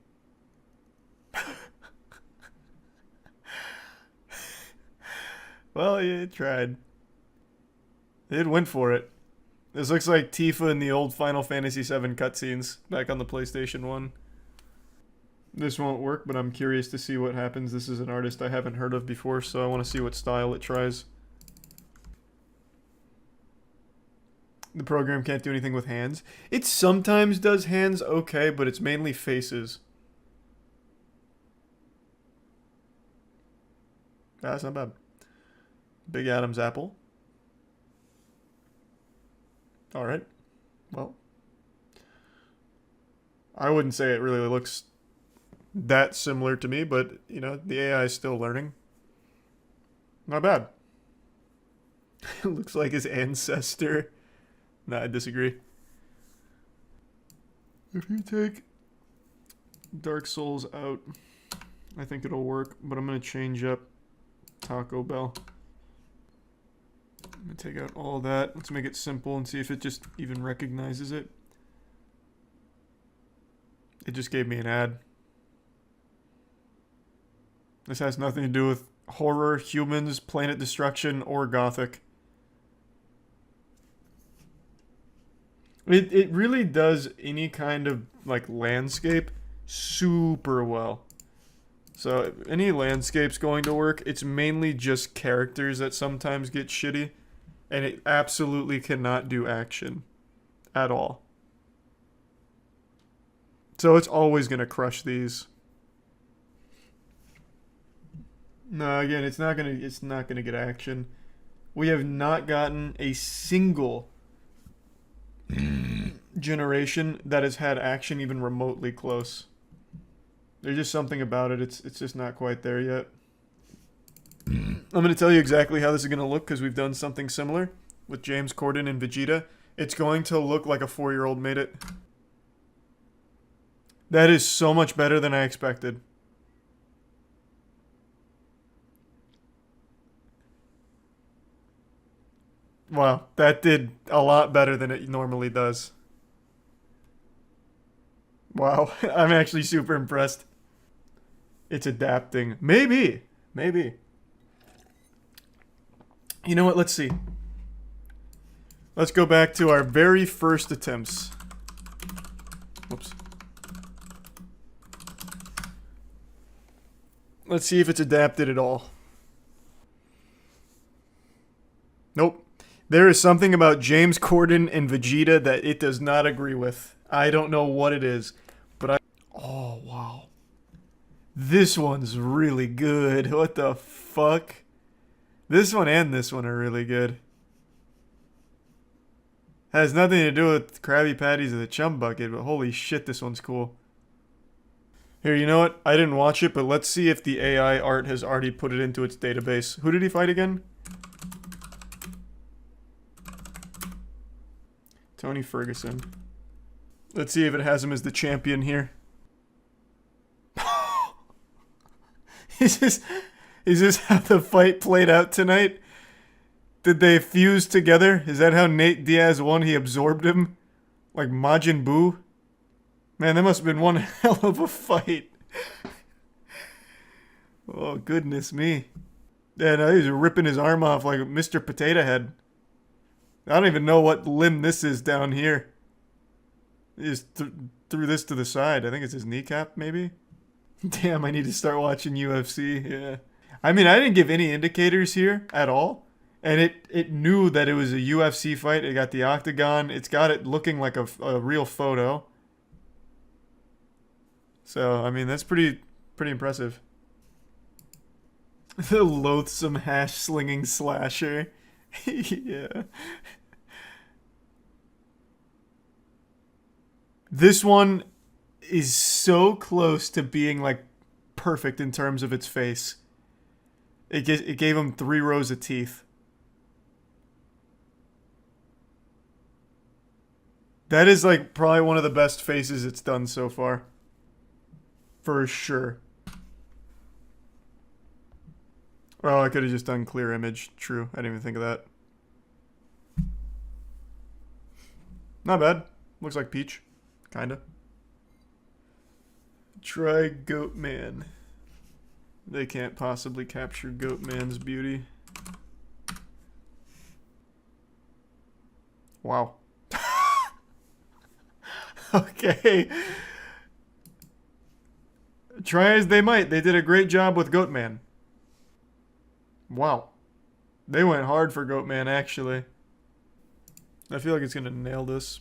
Well, yeah, it tried. It went for it. This looks like Tifa in the old Final Fantasy VII cutscenes back on the PlayStation 1. This won't work, but I'm curious to see what happens. This is an artist I haven't heard of before, so I want to see what style it tries. The program can't do anything with hands. It sometimes does hands okay, but it's mainly faces. That's not bad. Big Adam's apple. Alright. Well. I wouldn't say it really looks that similar to me, but, you know, the AI is still learning. Not bad. It looks like his ancestor. Nah, I disagree. If you take Dark Souls out, I think it'll work, but I'm going to change up Taco Bell. I'm going to take out all that. Let's make it simple and see if it just even recognizes it. It just gave me an ad. This has nothing to do with horror, humans, planet destruction, or gothic. It really does any kind of like landscape super well. So any landscape's going to work. It's mainly just characters that sometimes get shitty, and it absolutely cannot do action at all. So it's always gonna crush these. No, again, it's not gonna get action. We have not gotten a single generation that has had action even remotely close. There's just something about it. It's just not quite there yet. I'm gonna tell you exactly how this is gonna look because we've done something similar with James Corden and Vegeta. It's going to look like a 4-year-old made it. That is so much better than I expected. Wow, that did a lot better than it normally does. Wow, I'm actually super impressed. It's adapting. Maybe. Maybe. You know what? Let's see. Let's go back to our very first attempts. Whoops. Let's see if it's adapted at all. Nope. There is something about James Corden and Vegeta that it does not agree with. I don't know what it is, but I... Oh, wow. This one's really good. What the fuck? This one and this one are really good. Has nothing to do with Krabby Patties or the Chum Bucket, but holy shit, this one's cool. Here, you know what? I didn't watch it, but let's see if the AI art has already put it into its database. Who did he fight again? Tony Ferguson. Let's see if it has him as the champion here. Is this how the fight played out tonight? Did they fuse together? Is that how Nate Diaz won? He absorbed him? Like Majin Buu? Man, that must have been one hell of a fight. Oh, goodness me. Yeah, no, he's ripping his arm off like Mr. Potato Head. I don't even know what limb this is down here. He just threw this to the side. I think it's his kneecap, maybe? Damn, I need to start watching UFC. Yeah. I mean, I didn't give any indicators here at all. And it knew that it was a UFC fight. It got the octagon. It's got it looking like a real photo. So, I mean, that's pretty impressive. The loathsome hash-slinging slasher. Yeah. This one is so close to being, like, perfect in terms of its face. It gave him 3 rows of teeth. That is, like, probably one of the best faces it's done so far. For sure. Oh, I could have just done clear image. True. I didn't even think of that. Not bad. Looks like Peach. Kinda. Try Goatman. They can't possibly capture Goatman's beauty. Wow. Okay. Try as they might, they did a great job with Goatman. Wow. They went hard for Goatman, actually. I feel like it's going to nail this.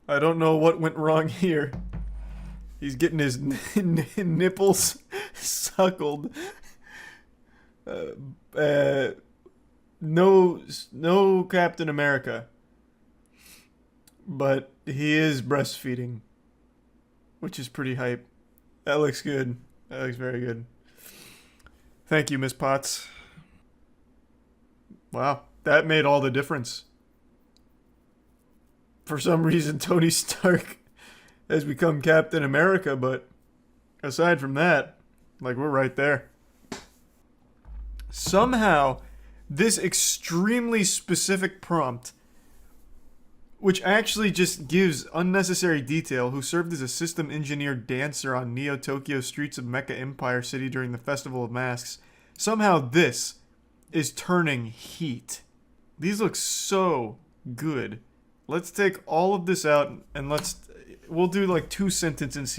I don't know what went wrong here. He's getting his nipples suckled. No Captain America. But he is breastfeeding, which is pretty hype. That looks good. That looks very good. Thank you, Miss Potts. Wow, that made all the difference. For some reason, Tony Stark has become Captain America, but aside from that, like, we're right there. Somehow, this extremely specific prompt, which actually just gives unnecessary detail, who served as a system engineer dancer on Neo-Tokyo streets of Mecha Empire City during the Festival of Masks, somehow this is turning heat. These look so good. Let's take all of this out and we'll do like two sentences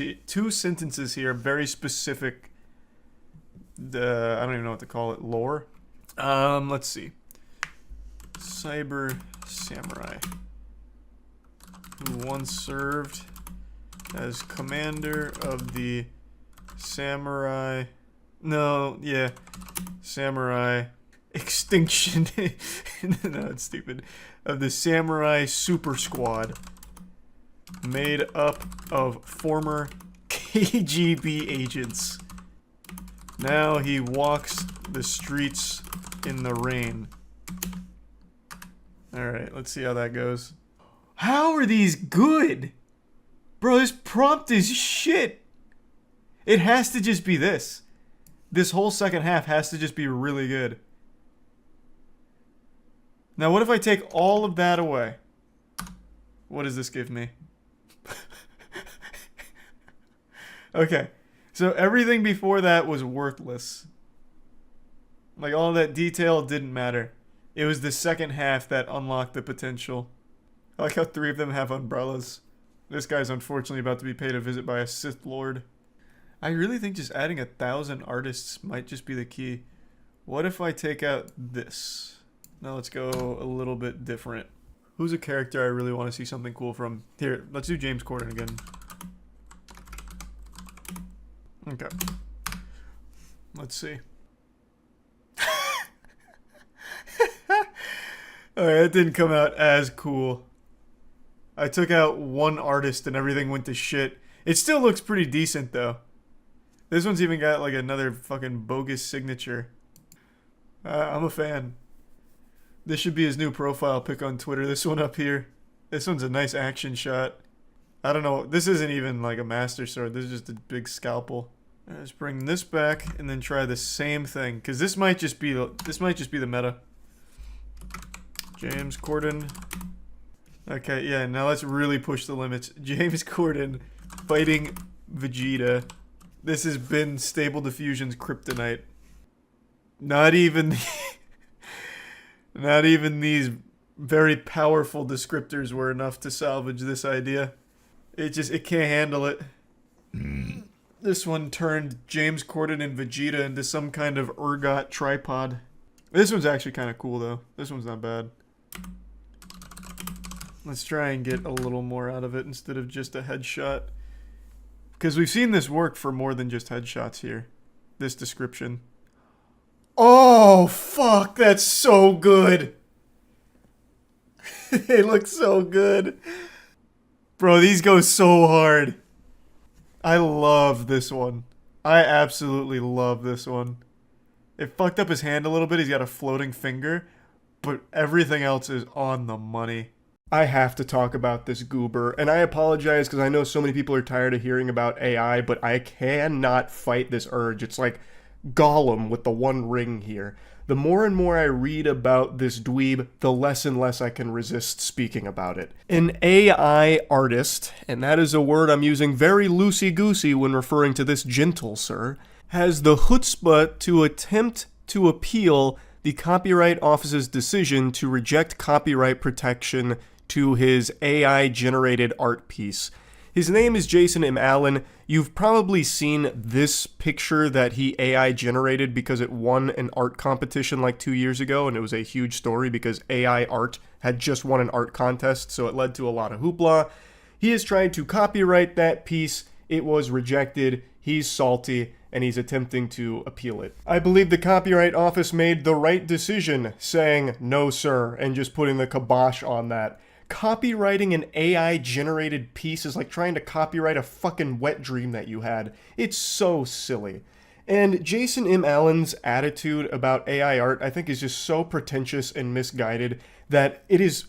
here, very specific, I don't even know what to call it, lore. Let's see. Cyber samurai who once served as commander of the samurai extinction no, it's stupid, of the samurai super squad made up of former KGB agents. Now he walks the streets in the rain. Alright, let's see how that goes. How are these good? Bro, this prompt is shit. It has to just be this. This whole second half has to just be really good. Now, what if I take all of that away? What does this give me? Okay, so everything before that was worthless. Like, all that detail didn't matter. It was the second half that unlocked the potential. I like how 3 of them have umbrellas. This guy's unfortunately about to be paid a visit by a Sith Lord. I really think just adding 1,000 artists might just be the key. What if I take out this? Now let's go a little bit different. Who's a character I really want to see something cool from? Here, let's do James Corden again. Okay. Let's see. Alright, that didn't come out as cool. I took out one artist and everything went to shit. It still looks pretty decent though. This one's even got like another fucking bogus signature. I'm a fan. This should be his new profile pic on Twitter. This one up here. This one's a nice action shot. I don't know. This isn't even like a master sword. This is just a big scalpel. Let's bring this back and then try the same thing, because this might just be the meta. James Corden. Okay, yeah. Now let's really push the limits. James Corden fighting Vegeta. This has been Stable Diffusion's kryptonite. Not even these very powerful descriptors were enough to salvage this idea. It can't handle it. This one turned James Corden and Vegeta into some kind of ergot tripod. This one's actually kind of cool though. This one's not bad. Let's try and get a little more out of it instead of just a headshot. Because we've seen this work for more than just headshots here. This description. Oh, fuck, that's so good. They look so good. Bro, these go so hard. I love this one. I absolutely love this one. It fucked up his hand a little bit. He's got a floating finger. But everything else is on the money. I have to talk about this goober, and I apologize because I know so many people are tired of hearing about AI, but I cannot fight this urge. It's like Gollum with the one ring here. The more and more I read about this dweeb, the less and less I can resist speaking about it. An AI artist, and that is a word I'm using very loosey-goosey when referring to this gentle sir, has the chutzpah to attempt to appeal the Copyright Office's decision to reject copyright protection to his AI-generated art piece. His name is Jason M. Allen. You've probably seen this picture that he AI generated because it won an art competition like 2 years ago, and it was a huge story because AI art had just won an art contest, so it led to a lot of hoopla. He has tried to copyright that piece. It was rejected. He's salty, and he's attempting to appeal it. I believe the Copyright Office made the right decision saying, no sir, and just putting the kibosh on that. Copywriting an AI-generated piece is like trying to copyright a fucking wet dream that you had. It's so silly. And Jason M. Allen's attitude about AI art, I think, is just so pretentious and misguided that it is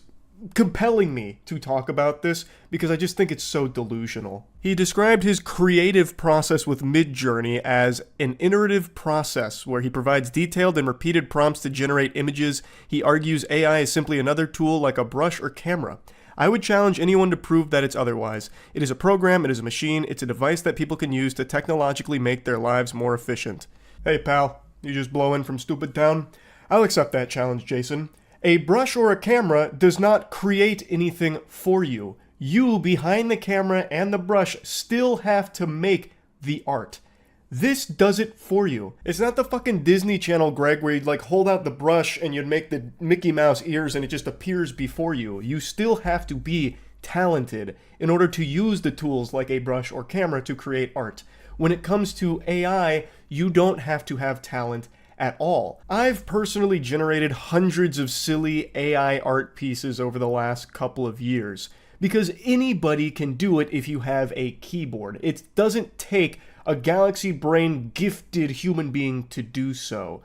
compelling me to talk about this because I just think it's so delusional. He described his creative process with Midjourney as an iterative process where he provides detailed and repeated prompts to generate images. He argues AI is simply another tool like a brush or camera. I would challenge anyone to prove that it's otherwise. It is a program, it is a machine, it's a device that people can use to technologically make their lives more efficient. Hey pal, you just blow in from Stupid Town? I'll accept that challenge, Jason. A brush or a camera does not create anything for you. You, behind the camera and the brush, still have to make the art. This does it for you. It's not the fucking Disney Channel, Greg, where you'd like hold out the brush and you'd make the Mickey Mouse ears and it just appears before you. You still have to be talented in order to use the tools like a brush or camera to create art. When it comes to AI, you don't have to have talent at all. I've personally generated hundreds of silly AI art pieces over the last couple of years because anybody can do it if you have a keyboard. It doesn't take a galaxy brain gifted human being to do so.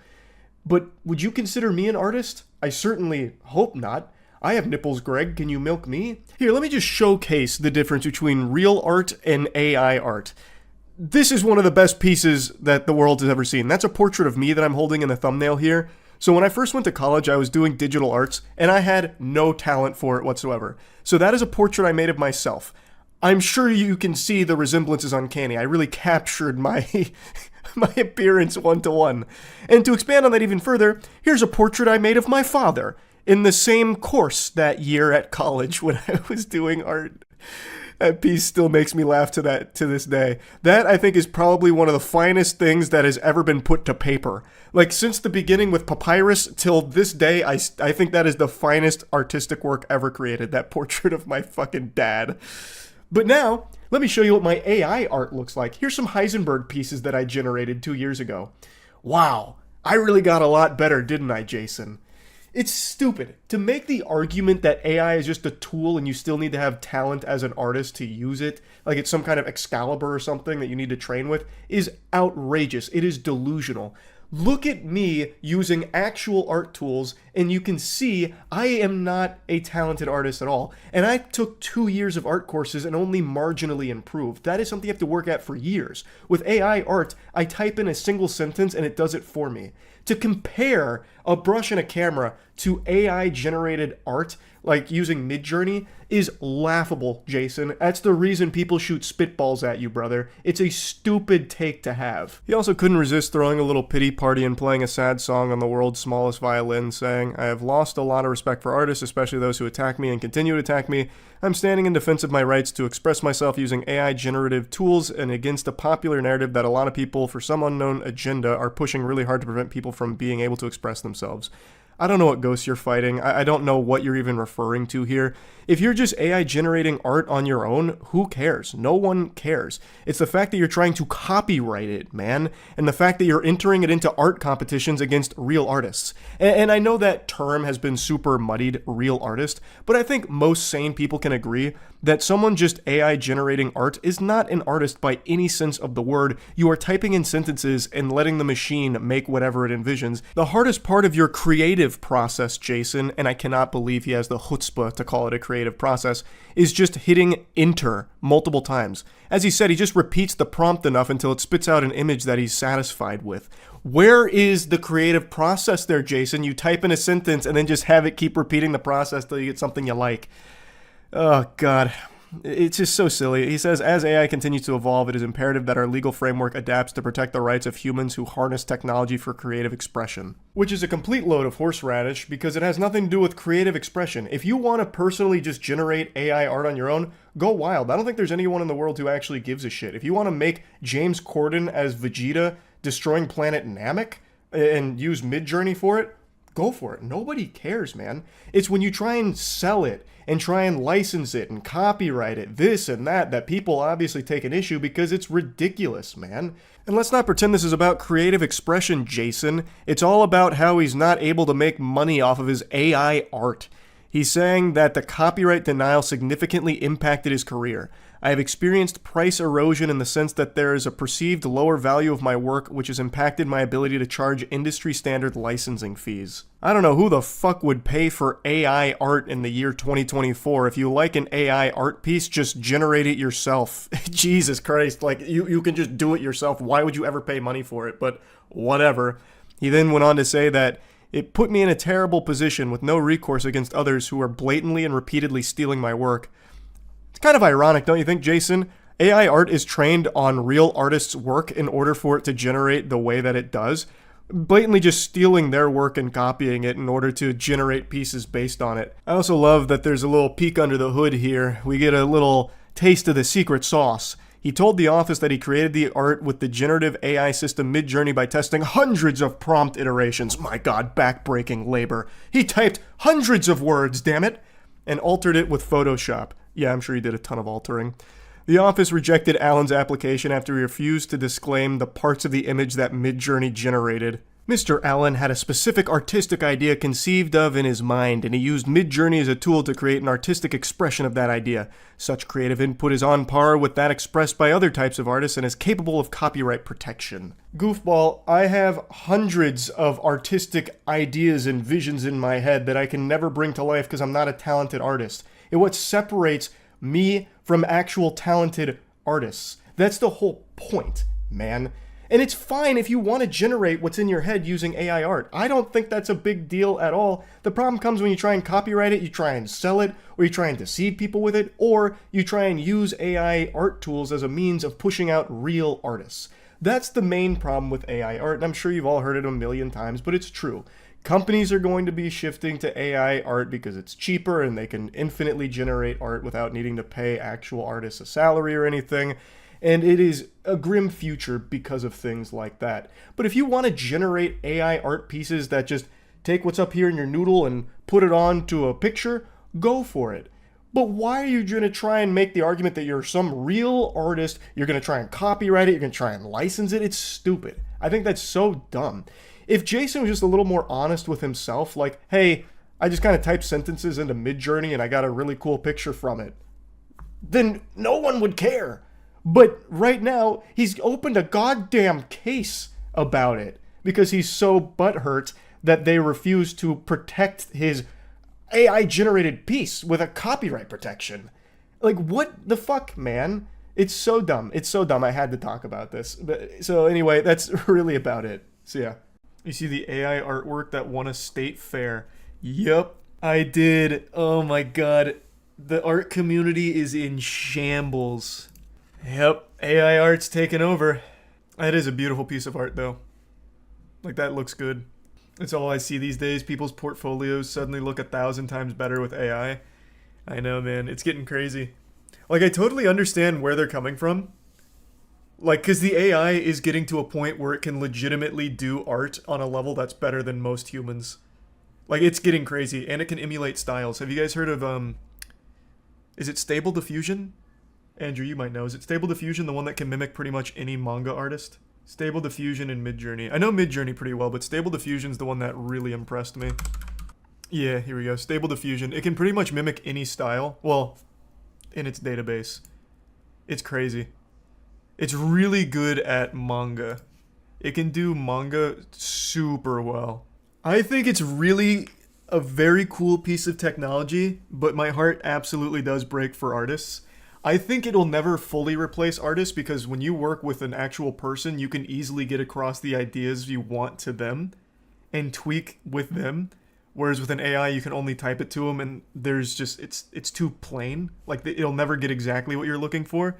But would you consider me an artist? I certainly hope not. I have nipples, Greg. Can you milk me? Here, let me just showcase the difference between real art and AI art. This is one of the best pieces that the world has ever seen. That's a portrait of me that I'm holding in the thumbnail here. So when I first went to college, I was doing digital arts, and I had no talent for it whatsoever. So that is a portrait I made of myself. I'm sure you can see the resemblance is uncanny. I really captured my appearance one-to-one. And to expand on that even further, here's a portrait I made of my father in the same course that year at college when I was doing art. That piece still makes me laugh to this day. That, I think, is probably one of the finest things that has ever been put to paper. Like, since the beginning with papyrus till this day, I think that is the finest artistic work ever created, that portrait of my fucking dad. But now, let me show you what my AI art looks like. Here's some Heisenberg pieces that I generated 2 years ago. Wow, I really got a lot better, didn't I, Jason? It's stupid. To make the argument that AI is just a tool and you still need to have talent as an artist to use it, like it's some kind of Excalibur or something that you need to train with, is outrageous. It is delusional. Look at me using actual art tools and you can see I am not a talented artist at all. And I took 2 years of art courses and only marginally improved. That is something you have to work at for years. With AI art, I type in a single sentence and it does it for me. To compare a brush and a camera to AI-generated art, like using Midjourney, is laughable, Jason. That's the reason people shoot spitballs at you, brother. It's a stupid take to have. He also couldn't resist throwing a little pity party and playing a sad song on the world's smallest violin, saying, "I have lost a lot of respect for artists, especially those who attack me and continue to attack me. I'm standing in defense of my rights to express myself using AI-generative tools and against a popular narrative that a lot of people, for some unknown agenda, are pushing really hard to prevent people from being able to express themselves." I don't know what ghosts you're fighting. I don't know what you're even referring to here. If you're just AI generating art on your own, who cares? No one cares. It's the fact that you're trying to copyright it, man, and the fact that you're entering it into art competitions against real artists. And I know that term has been super muddied, real artist, but I think most sane people can agree that someone just AI generating art is not an artist by any sense of the word. You are typing in sentences and letting the machine make whatever it envisions. The hardest part of your creative process, Jason, and I cannot believe he has the chutzpah to call it a creative process, is just hitting enter multiple times. As he said, he just repeats the prompt enough until it spits out an image that he's satisfied with. Where is the creative process there, Jason? You type in a sentence and then just have it keep repeating the process till you get something you like. Oh, God. It's just so silly. He says, as AI continues to evolve, it is imperative that our legal framework adapts to protect the rights of humans who harness technology for creative expression. Which is a complete load of horseradish, because it has nothing to do with creative expression. If you want to personally just generate AI art on your own, go wild. I don't think there's anyone in the world who actually gives a shit. If you want to make James Corden as Vegeta destroying planet Namek and use Midjourney for it, go for it. Nobody cares, man. It's when you try and sell it and try and license it and copyright it, this and that people obviously take an issue, because it's ridiculous, man. And let's not pretend this is about creative expression, Jason. It's all about how he's not able to make money off of his AI art. He's saying that the copyright denial significantly impacted his career. I have experienced price erosion in the sense that there is a perceived lower value of my work, which has impacted my ability to charge industry standard licensing fees. I don't know who the fuck would pay for AI art in the year 2024. If you like an AI art piece, just generate it yourself. Jesus Christ, like, you can just do it yourself. Why would you ever pay money for it? But whatever. He then went on to say that it put me in a terrible position with no recourse against others who are blatantly and repeatedly stealing my work. It's kind of ironic, don't you think, Jason? AI art is trained on real artists' work in order for it to generate the way that it does. Blatantly just stealing their work and copying it in order to generate pieces based on it. I also love that there's a little peek under the hood here. We get a little taste of the secret sauce. He told the office that he created the art with the generative AI system Midjourney by testing hundreds of prompt iterations. My god, backbreaking labor. He typed hundreds of words, damn it, and altered it with Photoshop. Yeah, I'm sure he did a ton of altering. The office rejected Allen's application after he refused to disclaim the parts of the image that Midjourney generated. Mr. Allen had a specific artistic idea conceived of in his mind, and he used Midjourney as a tool to create an artistic expression of that idea. Such creative input is on par with that expressed by other types of artists and is capable of copyright protection. Goofball, I have hundreds of artistic ideas and visions in my head that I can never bring to life because I'm not a talented artist. And what separates me from actual talented artists. That's the whole point, man. And it's fine if you want to generate what's in your head using AI art. I don't think that's a big deal at all. The problem comes when you try and copyright it, you try and sell it, or you try and deceive people with it, or you try and use AI art tools as a means of pushing out real artists. That's the main problem with AI art, and I'm sure you've all heard it a million times, but it's true. Companies are going to be shifting to AI art because it's cheaper and they can infinitely generate art without needing to pay actual artists a salary or anything. And it is a grim future because of things like that. But if you want to generate AI art pieces that just take what's up here in your noodle and put it onto a picture, go for it. But why are you going to try and make the argument that you're some real artist, you're going to try and copyright it, you're going to try and license it? It's stupid. I think that's so dumb. If Jason was just a little more honest with himself, like, hey, I just kind of typed sentences into Midjourney and I got a really cool picture from it, then no one would care. But right now, he's opened a goddamn case about it because he's so butthurt that they refuse to protect his AI-generated piece with a copyright protection. Like, what the fuck, man? It's so dumb. It's so dumb. I had to talk about this. So anyway, that's really about it. So yeah. You see the AI artwork that won a state fair? Yep, I did. Oh my god. The art community is in shambles. Yep, AI art's taken over. That is a beautiful piece of art though. Like, that looks good. That's all I see these days. People's portfolios suddenly look 1,000 times better with AI. I know, man. It's getting crazy. Like, I totally understand where they're coming from. Like, because the AI is getting to a point where it can legitimately do art on a level that's better than most humans. Like, it's getting crazy, and it can emulate styles. Have you guys heard of, is it Stable Diffusion? Andrew, you might know. Is it Stable Diffusion, the one that can mimic pretty much any manga artist? Stable Diffusion and Midjourney. I know Midjourney pretty well, but Stable Diffusion's the one that really impressed me. Yeah, here we go. Stable Diffusion. It can pretty much mimic any style. Well, in its database. It's crazy. It's really good at manga. It can do manga super well. I think it's really a very cool piece of technology, but my heart absolutely does break for artists. I think it'll never fully replace artists because when you work with an actual person, you can easily get across the ideas you want to them and tweak with them. Whereas with an AI, you can only type it to them, and there's just it's too plain. Like it'll never get exactly what you're looking for,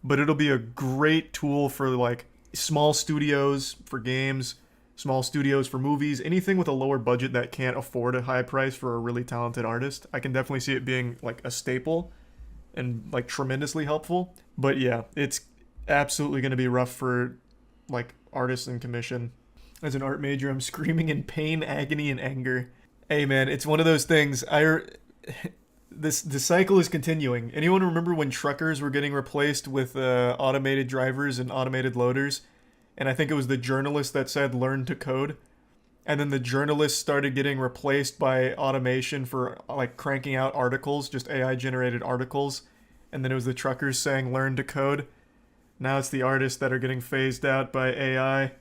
but it'll be a great tool for like small studios for games, small studios for movies, anything with a lower budget that can't afford a high price for a really talented artist. I can definitely see it being like a staple and like tremendously helpful. But yeah, it's absolutely going to be rough for like artists in commission. As an art major, I'm screaming in pain, agony, and anger. Hey man, it's one of those things. The cycle is continuing. Anyone remember when truckers were getting replaced with automated drivers and automated loaders? And I think it was the journalist that said learn to code. And then the journalists started getting replaced by automation for like cranking out articles, just AI generated articles. And then it was the truckers saying learn to code. Now it's the artists that are getting phased out by AI.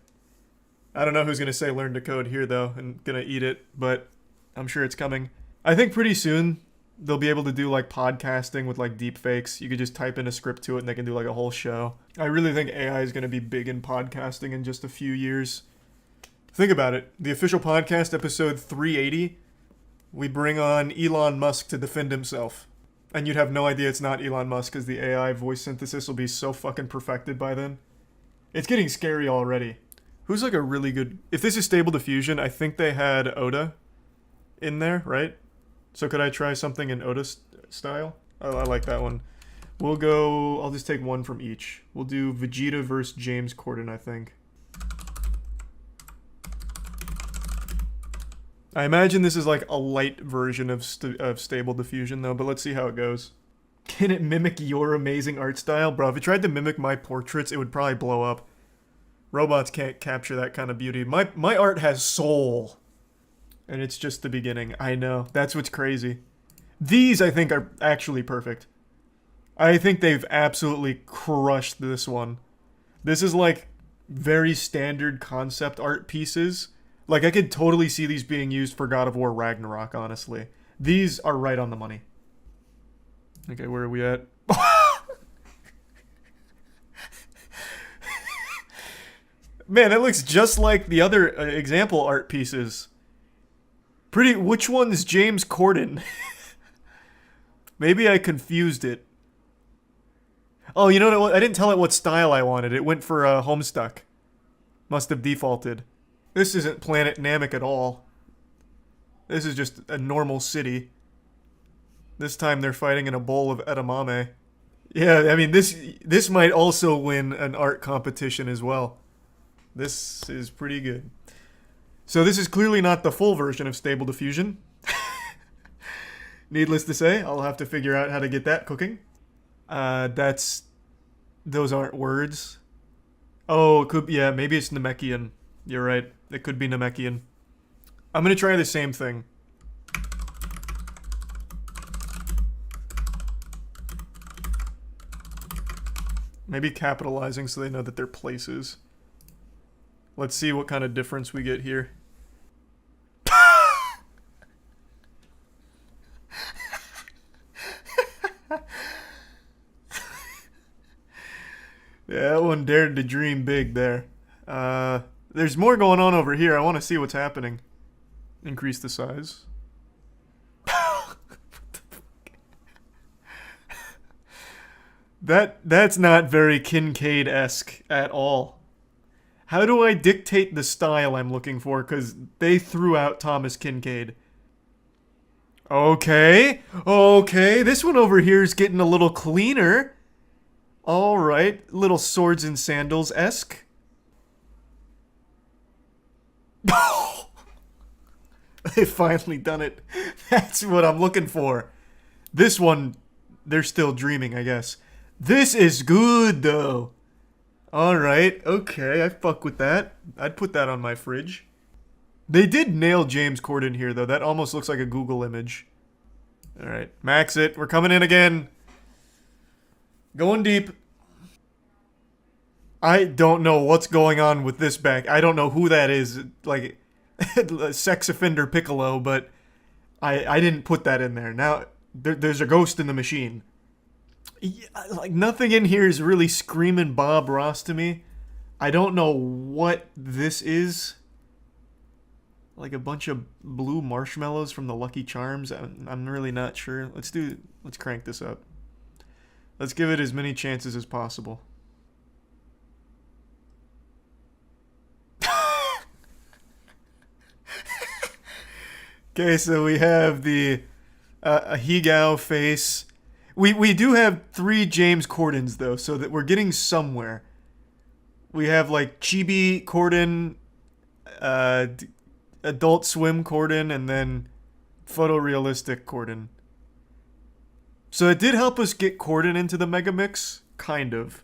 I don't know who's going to say learn to code here though and going to eat it, but I'm sure it's coming. I think pretty soon they'll be able to do like podcasting with like deep fakes. You could just type in a script to it and they can do like a whole show. I really think AI is going to be big in podcasting in just a few years. Think about it. The official podcast, episode 380, we bring on Elon Musk to defend himself. And you'd have no idea it's not Elon Musk because the AI voice synthesis will be so fucking perfected by then. It's getting scary already. Who's like a really good... If this is Stable Diffusion, I think they had Oda in there, right? So could I try something in Oda style? Oh, I like that one. We'll go... I'll just take one from each. We'll do Vegeta versus James Corden, I think. I imagine this is like a light version of Stable Diffusion, though, but let's see how it goes. Can it mimic your amazing art style? Bro, if it tried to mimic my portraits, it would probably blow up. Robots can't capture that kind of beauty. My art has soul. And it's just the beginning. I know. That's what's crazy. These, I think, are actually perfect. I think they've absolutely crushed this one. This is like very standard concept art pieces. Like, I could totally see these being used for God of War Ragnarok, honestly. These are right on the money. Okay, where are we at? Man, that looks just like the other example art pieces. Which one's James Corden? Maybe I confused it. Oh, you know what? I didn't tell it what style I wanted. It went for Homestuck. Must have defaulted. This isn't Planet Namek at all. This is just a normal city. This time they're fighting in a bowl of edamame. Yeah, I mean, this might also win an art competition as well. This is pretty good. So this is clearly not the full version of Stable Diffusion. Needless to say, I'll have to figure out how to get that cooking. Those aren't words. Oh, it could, yeah, maybe it's Namekian. You're right. It could be Namekian. I'm gonna try the same thing. Maybe capitalizing so they know that they're places. Let's see what kind of difference we get here. Yeah, that one dared to dream big there. There's more going on over here. I want to see what's happening. Increase the size. That's not very Kincaid-esque at all. How do I dictate the style I'm looking for? Because they threw out Thomas Kincaid. Okay. Okay, this one over here is getting a little cleaner. Alright, little swords and sandals-esque. They've finally done it. That's what I'm looking for. This one, they're still dreaming, I guess. This is good, though. Alright, okay, I fuck with that. I'd put that on my fridge. They did nail James Corden here, though. That almost looks like a Google image. Alright, max it. We're coming in again. Going deep. I don't know what's going on with this back. I don't know who that is. Like, sex offender Piccolo, but I didn't put that in there. Now, there's a ghost in the machine. Yeah, like, nothing in here is really screaming Bob Ross to me. I don't know what this is. like a bunch of blue marshmallows from the Lucky Charms. I'm really not sure. Let's crank this up. Let's give it as many chances as possible. Okay, so we have the a Higao face. We do have 3 James Cordens though, so that we're getting somewhere. We have like Chibi Corden, Adult Swim Corden, and then photorealistic Corden. So it did help us get Corden into the Megamix, kind of.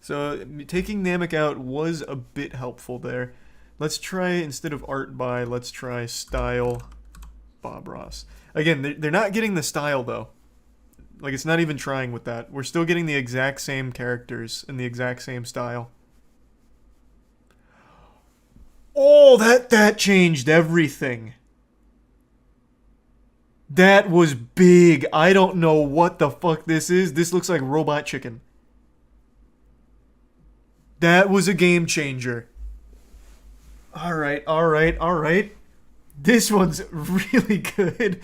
So taking Namek out was a bit helpful there. Let's try, instead of art by, let's try style Bob Ross. Again, they're not getting the style though. Like, it's not even trying with that. We're still getting the exact same characters and the exact same style. Oh, that changed everything. That was big. I don't know what the fuck this is. This looks like Robot Chicken. That was a game changer. Alright. This one's really good.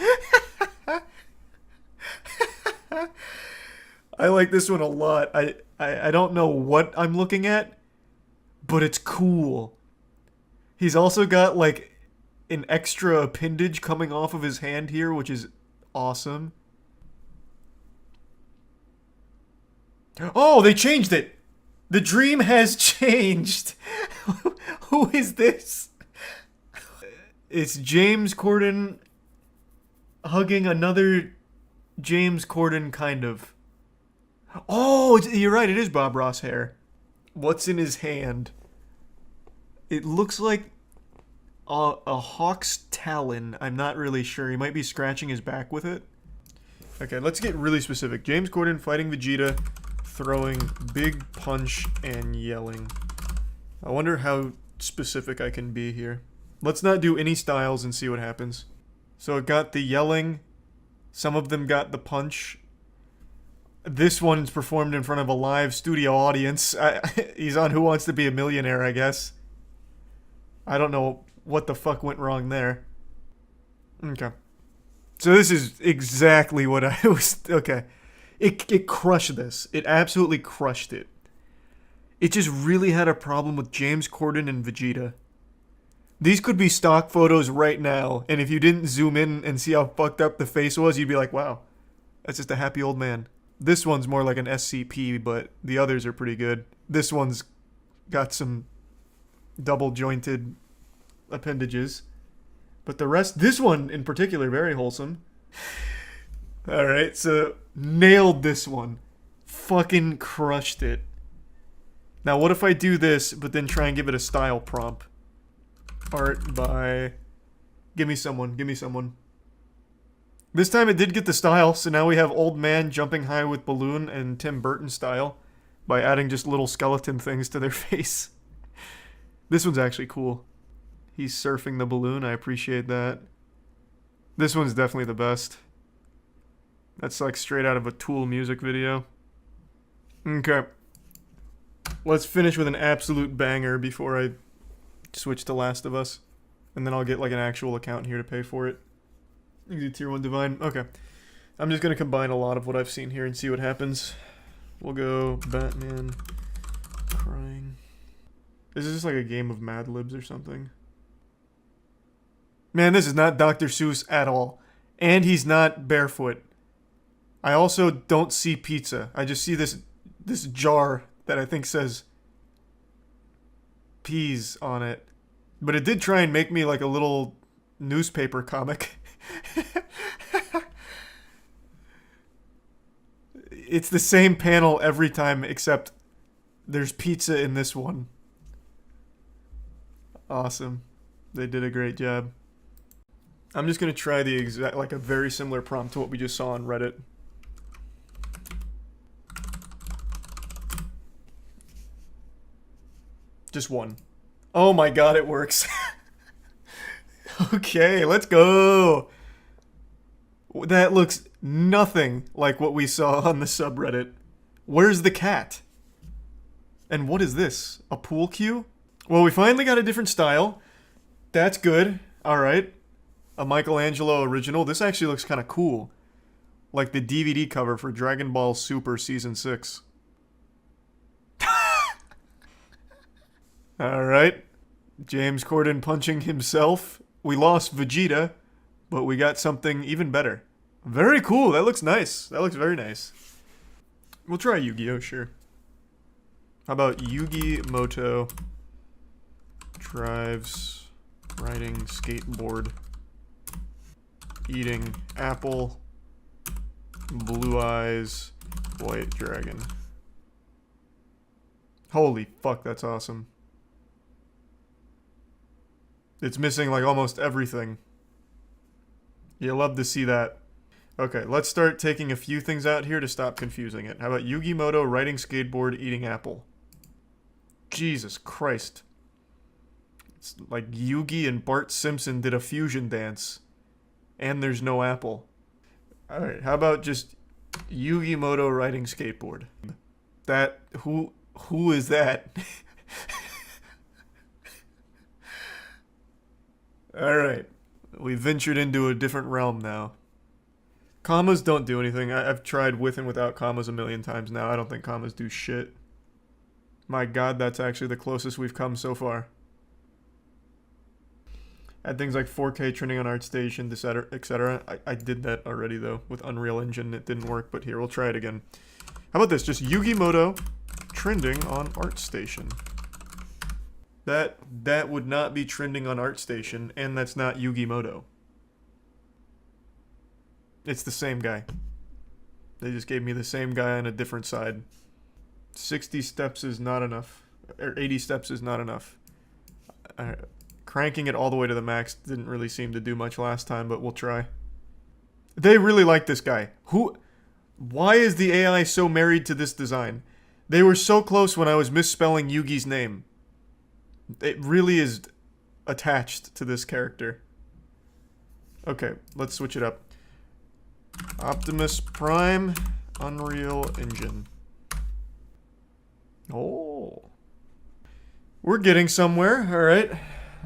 I like this one a lot. I don't know what I'm looking at, but it's cool. He's also got like an extra appendage coming off of his hand here, which is awesome. Oh, they changed it! The dream has changed! Who is this? It's James Corden hugging another James Corden, kind of. Oh, you're right, it is Bob Ross hair. What's in his hand? It looks like a hawk's talon. I'm not really sure. He might be scratching his back with it. Okay, let's get really specific. James Corden fighting Vegeta, throwing big punch and yelling. I wonder how specific I can be here. Let's not do any styles and see what happens. So it got the yelling. Some of them got the punch. This one's performed in front of a live studio audience. He's on Who Wants to Be a Millionaire, I guess. I don't know what the fuck went wrong there. Okay. So this is exactly what I was... Okay. It crushed this. It absolutely crushed it. It just really had a problem with James Corden and Vegeta. These could be stock photos right now, and if you didn't zoom in and see how fucked up the face was, you'd be like, wow, that's just a happy old man. This one's more like an SCP, but the others are pretty good. This one's got some double jointed appendages. But the rest, this one in particular, very wholesome. Alright, so nailed this one. Fucking crushed it. Now what if I do this, but then try and give it a style prompt? Art by... Give me someone. This time it did get the style, so now we have Old Man Jumping High with Balloon and Tim Burton style by adding just little skeleton things to their face. This one's actually cool. He's surfing the balloon, I appreciate that. This one's definitely the best. That's like straight out of a Tool music video. Okay. Let's finish with an absolute banger before I switch to Last of Us. And then I'll get like an actual account here to pay for it. You can do Tier 1 Divine. Okay. I'm just going to combine a lot of what I've seen here and see what happens. We'll go Batman crying. This is just like a game of Mad Libs or something. Man, this is not Dr. Seuss at all. And he's not barefoot. I also don't see pizza. I just see this jar that I think says peas on it. But it did try and make me like a little newspaper comic. It's the same panel every time, except there's pizza in this one. Awesome. They did a great job. I'm just going to try the exact, like a very similar prompt to what we just saw on Reddit. Just one. Oh my god, it works. Okay, let's go. That looks nothing like what we saw on the subreddit. Where's the cat? And what is this? A pool cue? Well, we finally got a different style. That's good. Alright. A Michelangelo original. This actually looks kind of cool. Like the DVD cover for Dragon Ball Super Season 6. Alright. James Corden punching himself. We lost Vegeta, but we got something even better. Very cool. That looks nice. That looks very nice. We'll try Yu-Gi-Oh, sure. How about Yugi Moto drives riding skateboard, eating apple, blue eyes, white dragon. Holy fuck, that's awesome. It's missing like almost everything. You love to see that. Okay, let's start taking a few things out here to stop confusing it. How about Yugi Moto riding skateboard, eating apple? Jesus Christ. It's like Yugi and Bart Simpson did a fusion dance. And there's no apple. Alright, how about just Yugi Moto riding skateboard? That, who is that? Alright, we ventured into a different realm now. Commas don't do anything. I've tried with and without commas a million times now. I don't think commas do shit. My god, that's actually the closest we've come so far. Add things like 4K trending on ArtStation, etc. I did that already though, with Unreal Engine. It didn't work, but here, we'll try it again. How about this? Just Yugi Moto trending on ArtStation. That would not be trending on ArtStation, and that's not Yugi Moto. It's the same guy. They just gave me the same guy on a different side. 60 steps is not enough. Or 80 steps is not enough. Cranking it all the way to the max didn't really seem to do much last time, but we'll try. They really like this guy. Why is the AI so married to this design? They were so close when I was misspelling Yugi's name. It really is attached to this character. Okay, let's switch it up. Optimus Prime, Unreal Engine. Oh. We're getting somewhere, alright.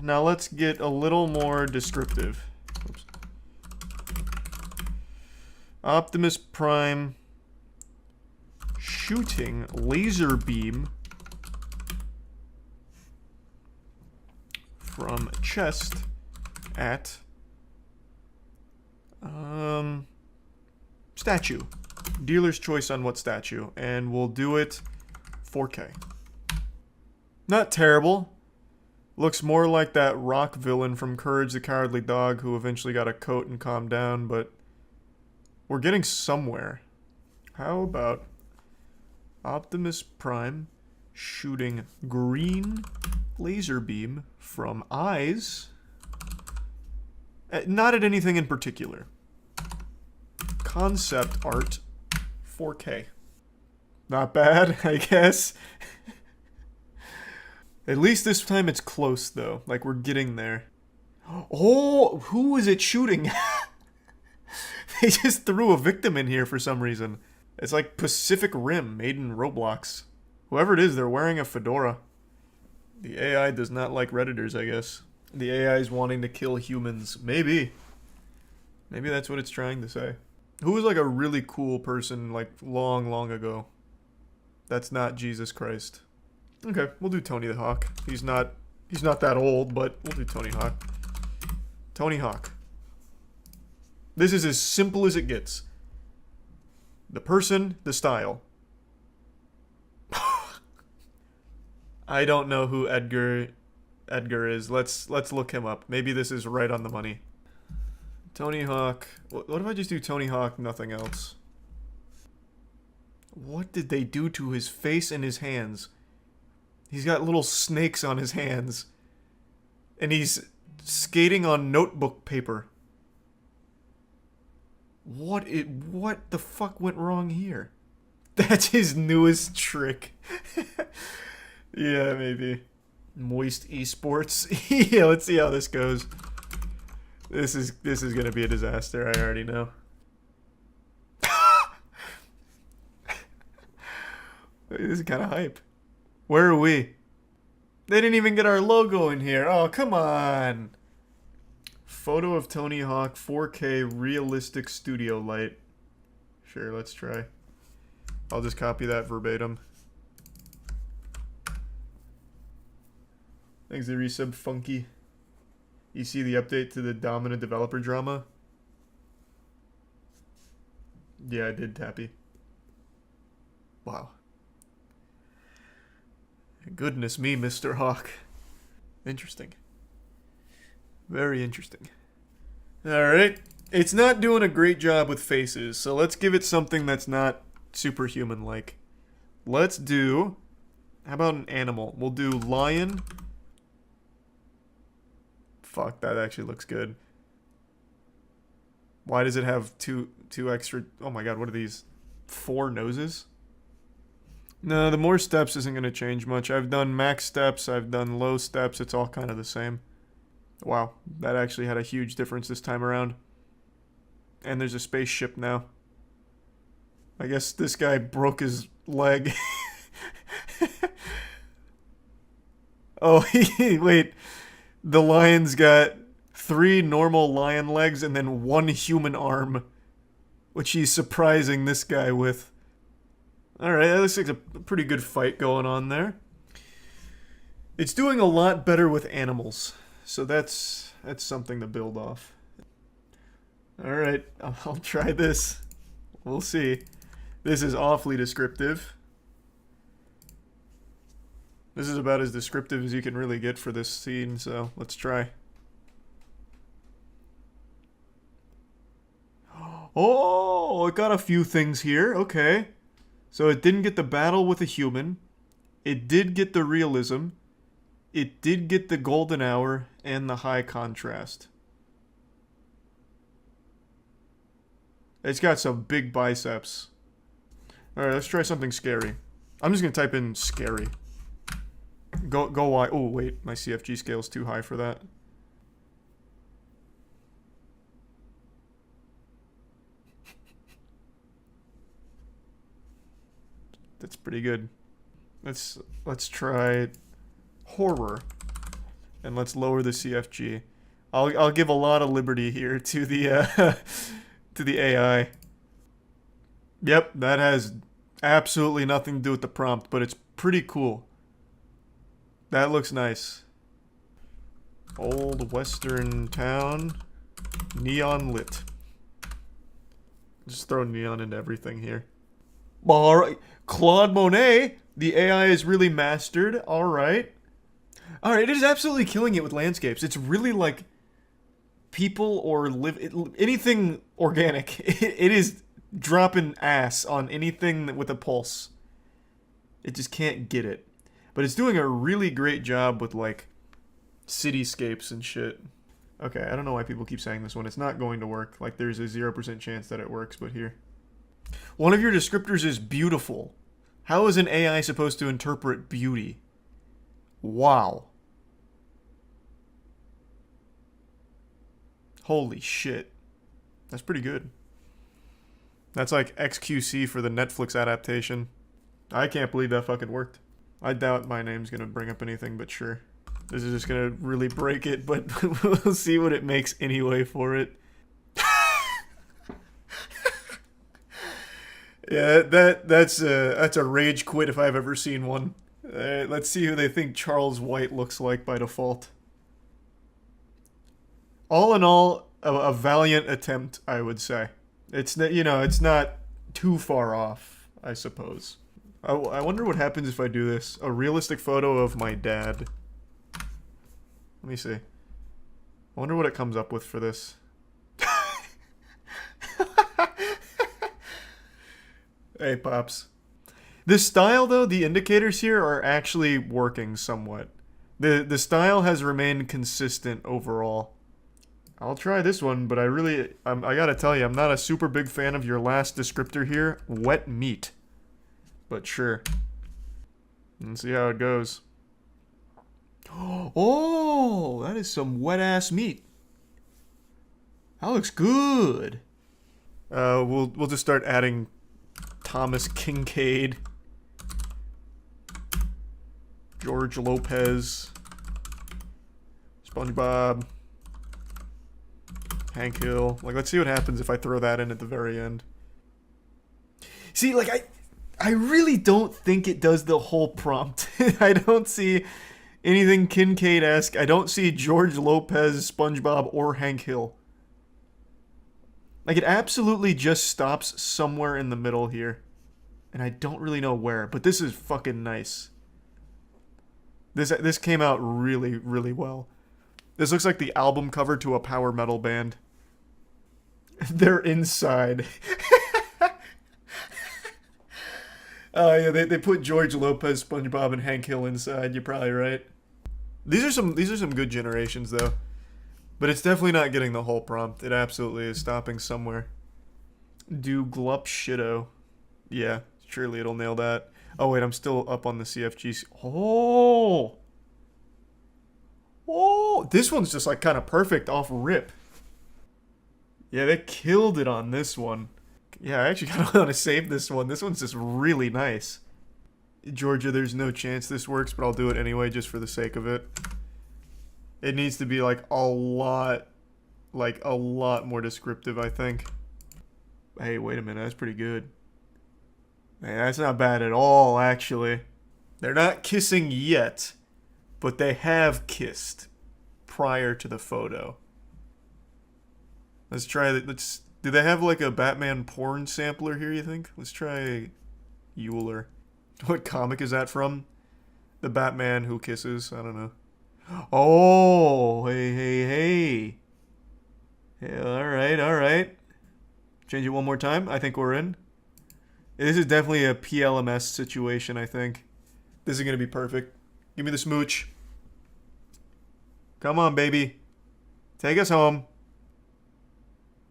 Now let's get a little more descriptive. Oops. Optimus Prime shooting laser beam from chest at statue. Dealer's choice on what statue, and we'll do it 4K. Not terrible. Looks more like that rock villain from Courage the Cowardly Dog who eventually got a coat and calmed down, but we're getting somewhere. How about Optimus Prime shooting green laser beam from eyes? Not at anything in particular. Concept art 4K. Not bad, I guess. At least this time it's close, though. Like, we're getting there. Oh, who is it shooting? They just threw a victim in here for some reason. It's like Pacific Rim made in Roblox. Whoever it is, they're wearing a fedora. The AI does not like Redditors, I guess. The AI is wanting to kill humans. Maybe. Maybe that's what it's trying to say. Who was like a really cool person like long, long ago? That's not Jesus Christ. Okay, we'll do Tony the Hawk. He's not that old, but we'll do Tony Hawk. Tony Hawk. This is as simple as it gets. The person, the style. I don't know who Edgar is. Let's look him up. Maybe this is right on the money. Tony Hawk. What if I just do Tony Hawk, nothing else? What did they do to his face and his hands? He's got little snakes on his hands. And he's skating on notebook paper. What the fuck went wrong here? That's his newest trick. Yeah, maybe. Moist esports. Yeah, let's see how this goes. This is gonna be a disaster, I already know. This is kind of hype. Where are we? They didn't even get our logo in here. Oh, come on. Photo of Tony Hawk, 4K realistic studio light. Sure, let's try. I'll just copy that verbatim. Thanks to resub Funky. You see the update to the dominant developer drama? Yeah, I did, Tappy. Wow. Goodness me, Mr. Hawk. Interesting. Very interesting. Alright. It's not doing a great job with faces, so let's give it something that's not superhuman-like. Let's do... How about an animal? We'll do lion. Fuck, that actually looks good. Why does it have two extra... Oh my god, what are these? 4 noses? No, the more steps isn't going to change much. I've done max steps, I've done low steps, it's all kind of the same. Wow, that actually had a huge difference this time around. And there's a spaceship now. I guess this guy broke his leg. Oh, wait. The lion's got 3 normal lion legs and then 1 human arm, which he's surprising this guy with. Alright, that looks like a pretty good fight going on there. It's doing a lot better with animals, so that's something to build off. Alright, I'll try this. We'll see. This is awfully descriptive. This is about as descriptive as you can really get for this scene, so let's try. Oh, it got a few things here. Okay. So it didn't get the battle with a human. It did get the realism. It did get the golden hour and the high contrast. It's got some big biceps. Alright, let's try something scary. I'm just gonna type in scary. Go wide. Oh, wait. My CFG scale's too high for that. That's pretty good. Let's try horror. And let's lower the CFG. I'll give a lot of liberty here to the to the AI. Yep, that has absolutely nothing to do with the prompt, but it's pretty cool. That looks nice. Old Western town. Neon lit. Just throw neon into everything here. Alright. Claude Monet. The AI is really mastered. Alright. Alright, it is absolutely killing it with landscapes. It's really like people or anything organic. It is dropping ass on anything with a pulse. It just can't get it. But it's doing a really great job with, like, cityscapes and shit. Okay, I don't know why people keep saying this one. It's not going to work. Like, there's a 0% chance that it works, but here. One of your descriptors is beautiful. How is an AI supposed to interpret beauty? Wow. Holy shit. That's pretty good. That's like XQC for the Netflix adaptation. I can't believe that fucking worked. I doubt my name's gonna bring up anything, but sure. This is just gonna really break it, but we'll see what it makes anyway for it. Yeah, that's a rage quit if I've ever seen one. Let's see who they think Charles White looks like by default. All in all, a valiant attempt, I would say. It's it's not too far off, I suppose. I wonder what happens if I do this. A realistic photo of my dad. Let me see. I wonder what it comes up with for this. Hey, Pops. This style, though, the indicators here are actually working somewhat. The style has remained consistent overall. I'll try this one, but I gotta tell you, I'm not a super big fan of your last descriptor here, wet meat. But sure. Let's see how it goes. Oh, that is some wet-ass meat. That looks good. We'll just start adding Thomas Kincaid, George Lopez, SpongeBob. Hank Hill. Like, let's see what happens if I throw that in at the very end. See, like, I really don't think it does the whole prompt. I don't see anything Kincaid-esque. I don't see George Lopez, SpongeBob, or Hank Hill. Like, it absolutely just stops somewhere in the middle here. And I don't really know where, but this is fucking nice. This came out really, really well. This looks like the album cover to a power metal band. They're inside. Oh yeah, they put George Lopez, SpongeBob, and Hank Hill inside. You're probably right. These are some good generations though, but it's definitely not getting the whole prompt. It absolutely is stopping somewhere. Do glup shitto. Yeah, surely it'll nail that. Oh wait, I'm still up on the CFGs. Oh, this one's just like kind of perfect off rip. Yeah, they killed it on this one. Yeah, I actually kind of want to save this one. This one's just really nice. Georgia, there's no chance this works, but I'll do it anyway just for the sake of it. It needs to be like a lot more descriptive, I think. Hey, wait a minute, that's pretty good. Hey, that's not bad at all, actually. They're not kissing yet, but they have kissed prior to the photo. Let's try that. Do they have like a Batman porn sampler here, you think? Let's try Euler. What comic is that from? The Batman who kisses? I don't know. Oh, hey. Yeah, alright. Change it one more time. I think we're in. This is definitely a PLMS situation, I think. This is going to be perfect. Give me the smooch. Come on, baby. Take us home.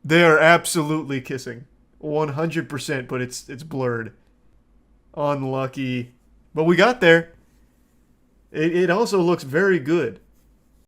They are absolutely kissing. 100%, but it's blurred. Unlucky. But we got there. It also looks very good.